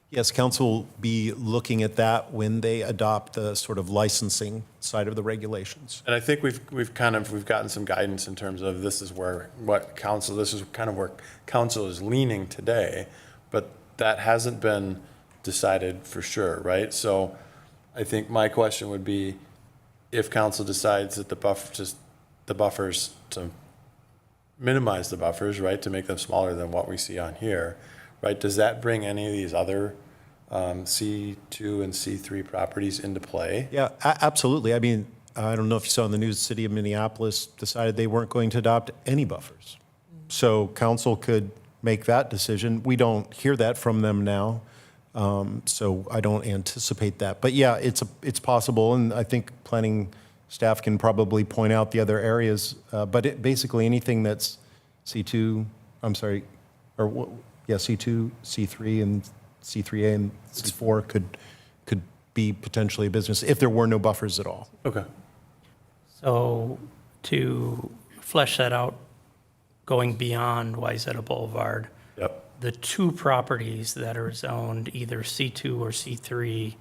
Yes, council will be looking at that when they adopt the sort of licensing side of the regulations. And I think we've gotten some guidance in terms of this is kind of where council is leaning today, but that hasn't been decided for sure, right? So I think my question would be, if council decides that the buffers to minimize the buffers, right, to make them smaller than what we see on here, right, does that bring any of these other C2 and C3 properties into play? Yeah, absolutely. I mean, I don't know if you saw in the news, the city of Minneapolis decided they weren't going to adopt any buffers. So council could make that decision. We don't hear that from them now, so I don't anticipate that. But yeah, it's possible, and I think planning staff can probably point out the other areas. But basically anything that's C2, C2, C3, and C3A and C4 could be potentially a business if there were no buffers at all. Okay. So to flesh that out, going beyond Wayzata Boulevard, Yep. the 2 properties that are zoned either C2 or C3,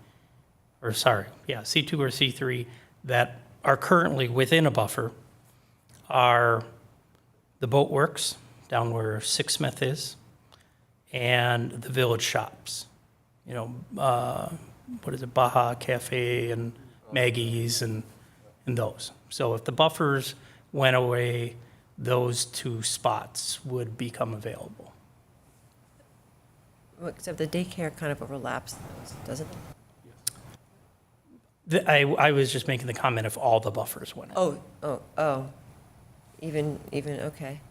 C2 or C3 that are currently within a buffer are the Boat Works, down where Sixsmith is, and the Village Shops. What is it, Baja Cafe and Maggie's and those. So if the buffers went away, those 2 spots would become available. Well, except the daycare kind of overlaps those, doesn't it? I was just making the comment if all the buffers went out. Oh, even, okay.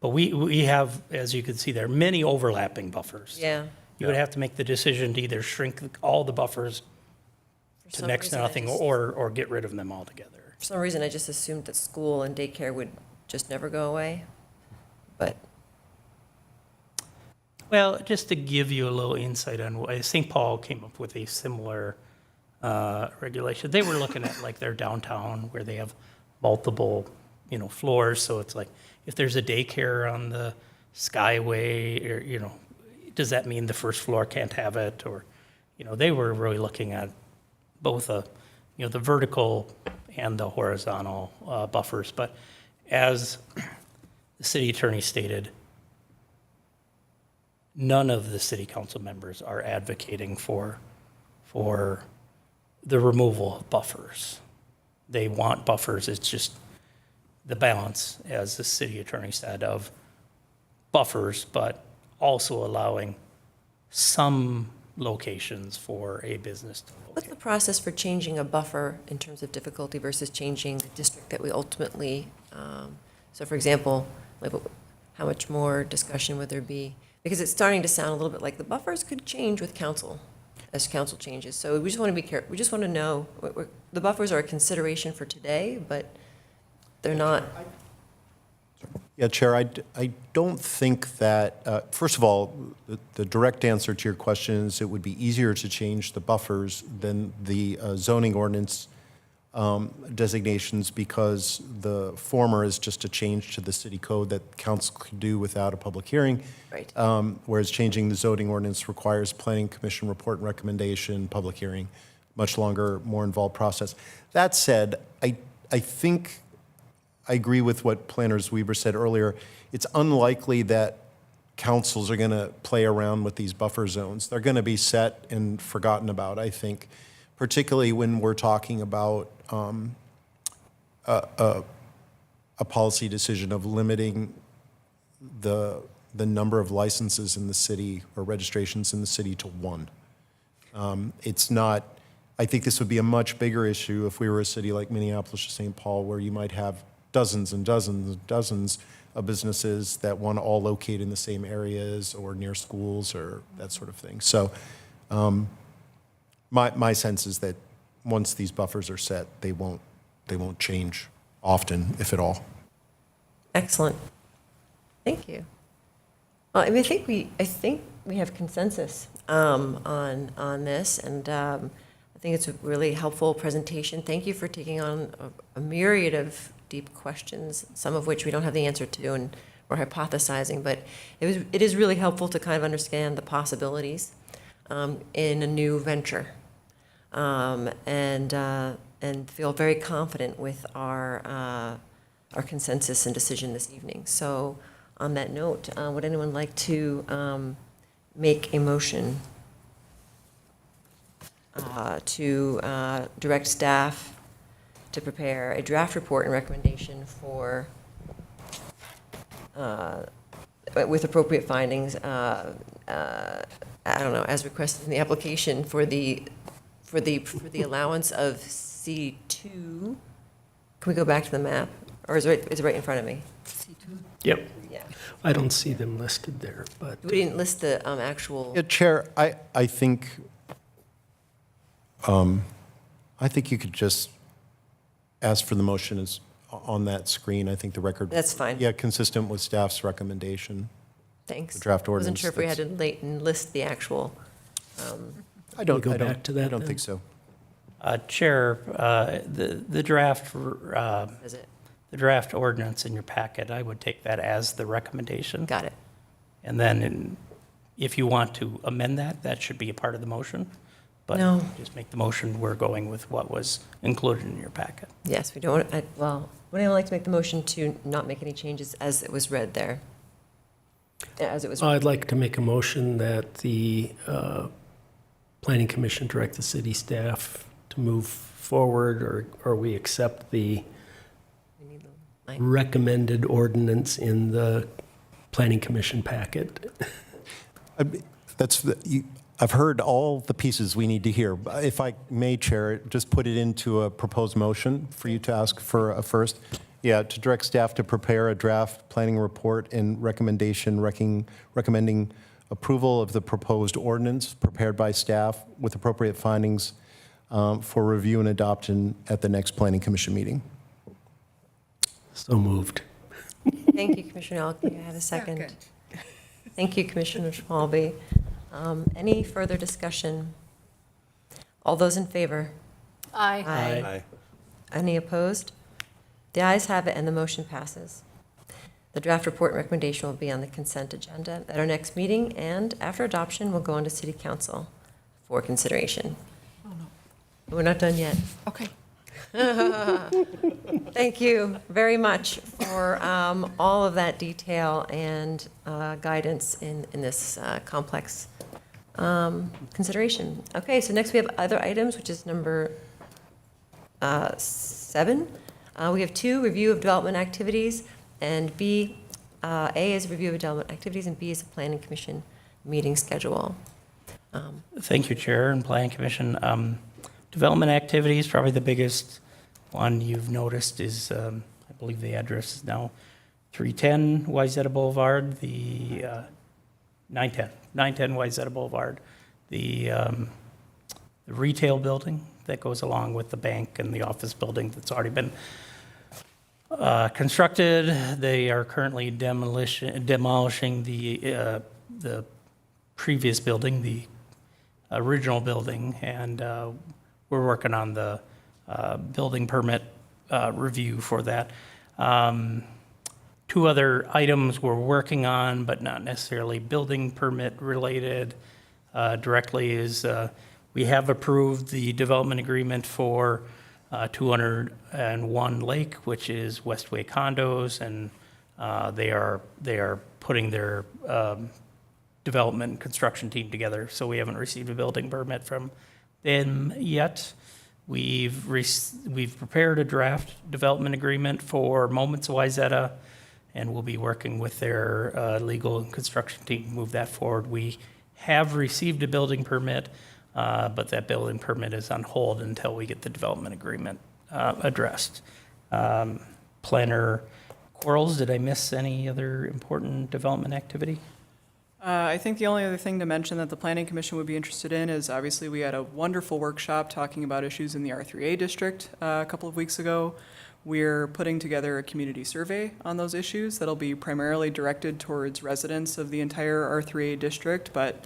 But we have, as you can see there, many overlapping buffers. Yeah. You would have to make the decision to either shrink all the buffers For to some next to reason, I nothing just- or get rid of them altogether. For some reason, I just assumed that school and daycare would just never go away, but, Well, just to give you a little insight on why St. Paul came up with a similar regulation. They were looking at like their downtown where they have multiple, floors. So it's like if there's a daycare on the Skyway, or, does that mean the first floor can't have it? Or, they were really looking at both the vertical and the horizontal buffers. But as the city attorney stated, none of the city council members are advocating for the removal of buffers. They want buffers. It's just the balance, as the city attorney said, of buffers, but also allowing some locations for a business to what's the locate. process for changing a buffer in terms of difficulty versus changing the district that we ultimately, so for example, like how much more discussion would there be? Because it's starting to sound a little bit like the buffers could change with council, as council changes. So we just want to be careful, we just want to know, the buffers are a consideration for today, but they're not. Yeah, Chair, I don't think that, first of all, the direct answer to your question is it would be easier to change the buffers than the zoning ordinance designations, because the former is just a change to the city code that council could do without a public hearing. Right. Whereas changing the zoning ordinance requires planning commission report and recommendation, public hearing, much longer, more involved process. That said, I think I agree with what Planners Weaver said earlier. It's unlikely that councils are going to play around with these buffer zones. They're going to be set and forgotten about, I think, particularly when we're talking about a policy decision of limiting the number of licenses in the city or registrations in the city to one. It's not, I think this would be a much bigger issue if we were a city like Minneapolis or St. Paul, where you might have dozens and dozens and dozens of businesses that want to all locate in the same areas or near schools or that sort of thing. So my sense is that once these buffers are set, they won't change often, if at all. Excellent. Thank you. Well, I mean, I think we have consensus on this, and I think it's a really helpful presentation. Thank you for taking on a myriad of deep questions, some of which we don't have the answer to, and we're hypothesizing, but it is really helpful to kind of understand the possibilities in a new venture, and feel very confident with our consensus and decision this evening. So on that note, would anyone like to make a motion to direct staff to prepare a draft report and recommendation for, with appropriate findings, I don't know, as requested in the application for the allowance of C2? Can we go back to the map? Or is it right in front of me? Yep. Yeah. I don't see them listed there, but We didn't list the actual, Yeah, Chair, I think you could just ask for the motion is on that screen. I think the record. that's fine. Yeah, consistent with staff's recommendation. Thanks. the draft Wasn't ordinance sure if we had that's- to list the actual, I don't, go I don't, back to that I don't then? think so. Chair, the draft, is it? the draft ordinance in your packet, I would take that as the recommendation. Got it. And then if you want to amend that, that should be a part of the motion. But No. just make the motion, we're going with what was included in your packet. Yes, we don't, well, would anyone like to make the motion to not make any changes as it was read there? As it was, I'd like to make a motion that the Planning Commission direct the city staff to move forward, or we accept the we need the line. recommended ordinance in the Planning Commission packet. I've heard all the pieces we need to hear. If I may, Chair, just put it into a proposed motion for you to ask for a first. Yeah, to direct staff to prepare a draft planning report and recommending approval of the proposed ordinance prepared by staff with appropriate findings for review and adoption at the next planning commission meeting. So moved. Thank you, Commissioner Elke. I have a second. Thank you, Commissioner Schwalbe. Any further discussion? All those in favor? Aye. Aye. Any opposed? The ayes have it, and the motion passes. The draft report and recommendation will be on the consent agenda at our next meeting, and after adoption, will go on to City Council for consideration. Oh, no. We're not done yet. Okay. Thank you very much for all of that detail and guidance in this complex consideration. Okay, so next we have other items, which is number 7. We have 2, review of development activities, and B, A is review of development activities, and B is a planning commission meeting schedule. Thank you, Chair and Planning Commission. Development activities, probably the biggest one you've noticed is, I believe the address is now 310 Wayzata Boulevard, the 910 Wayzata Boulevard, the retail building that goes along with the bank and the office building that's already been constructed. They are currently demolishing the previous building, the original building, and we're working on the building permit review for that. 2 other items we're working on, but not necessarily building permit related directly, is we have approved the development agreement for 201 Lake, which is Westway condos, and they are putting their development and construction team together. So we haven't received a building permit from them yet. We've prepared a draft development agreement for Moments Wayzata, and we'll be working with their legal and construction team to move that forward. We have received a building permit, but that building permit is on hold until we get the development agreement addressed. Planner Quarles, did I miss any other important development activity? I think the only other thing to mention that the Planning Commission would be interested in is, obviously, we had a wonderful workshop talking about issues in the R3A district a couple of weeks ago. We're putting together a community survey on those issues that'll be primarily directed towards residents of the entire R3A district, but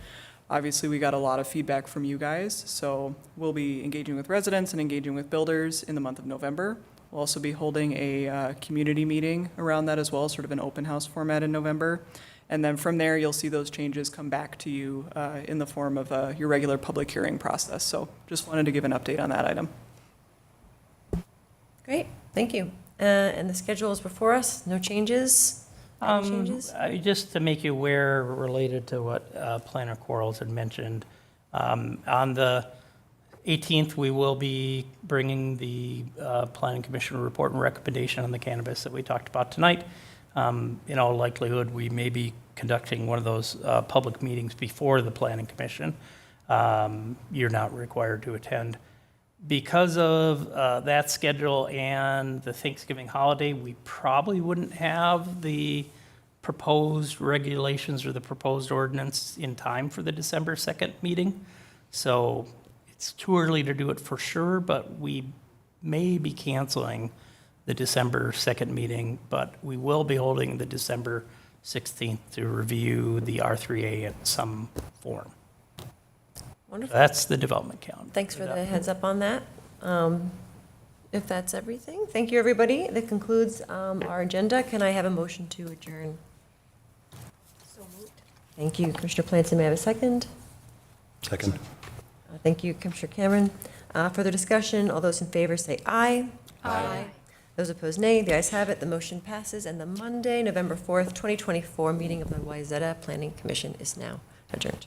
obviously we got a lot of feedback from you guys, so we'll be engaging with residents and engaging with builders in the month of November. We'll also be holding a community meeting around that as well, sort of an open house format in November. And then from there, you'll see those changes come back to you in the form of your regular public hearing process. So just wanted to give an update on that item. Great, thank you. And the schedule is before us, no changes? Any changes? Just to make you aware, related to what Planner Quarles had mentioned, on the 18th, we will be bringing the Planning Commission report and recommendation on the cannabis that we talked about tonight. In all likelihood, we may be conducting one of those public meetings before the Planning Commission. You're not required to attend. Because of that schedule and the Thanksgiving holiday, we probably wouldn't have the proposed regulations or the proposed ordinance in time for the December 2nd meeting. So it's too early to do it for sure, but we may be canceling the December 2nd meeting, but we will be holding the December 16th to review the R3A in some form. Wonderful. That's the development count. Thanks for the heads up on that. If that's everything, thank you, everybody. That concludes our agenda. Can I have a motion to adjourn? So moved. Thank you, Commissioner Plancy. May I have a second? Second. Thank you, Commissioner Cameron. Further discussion, all those in favor say aye. Aye. Those opposed, nay. The ayes have it. The motion passes, and the Monday, November 4th, 2024 meeting of the Wayzata Planning Commission is now adjourned.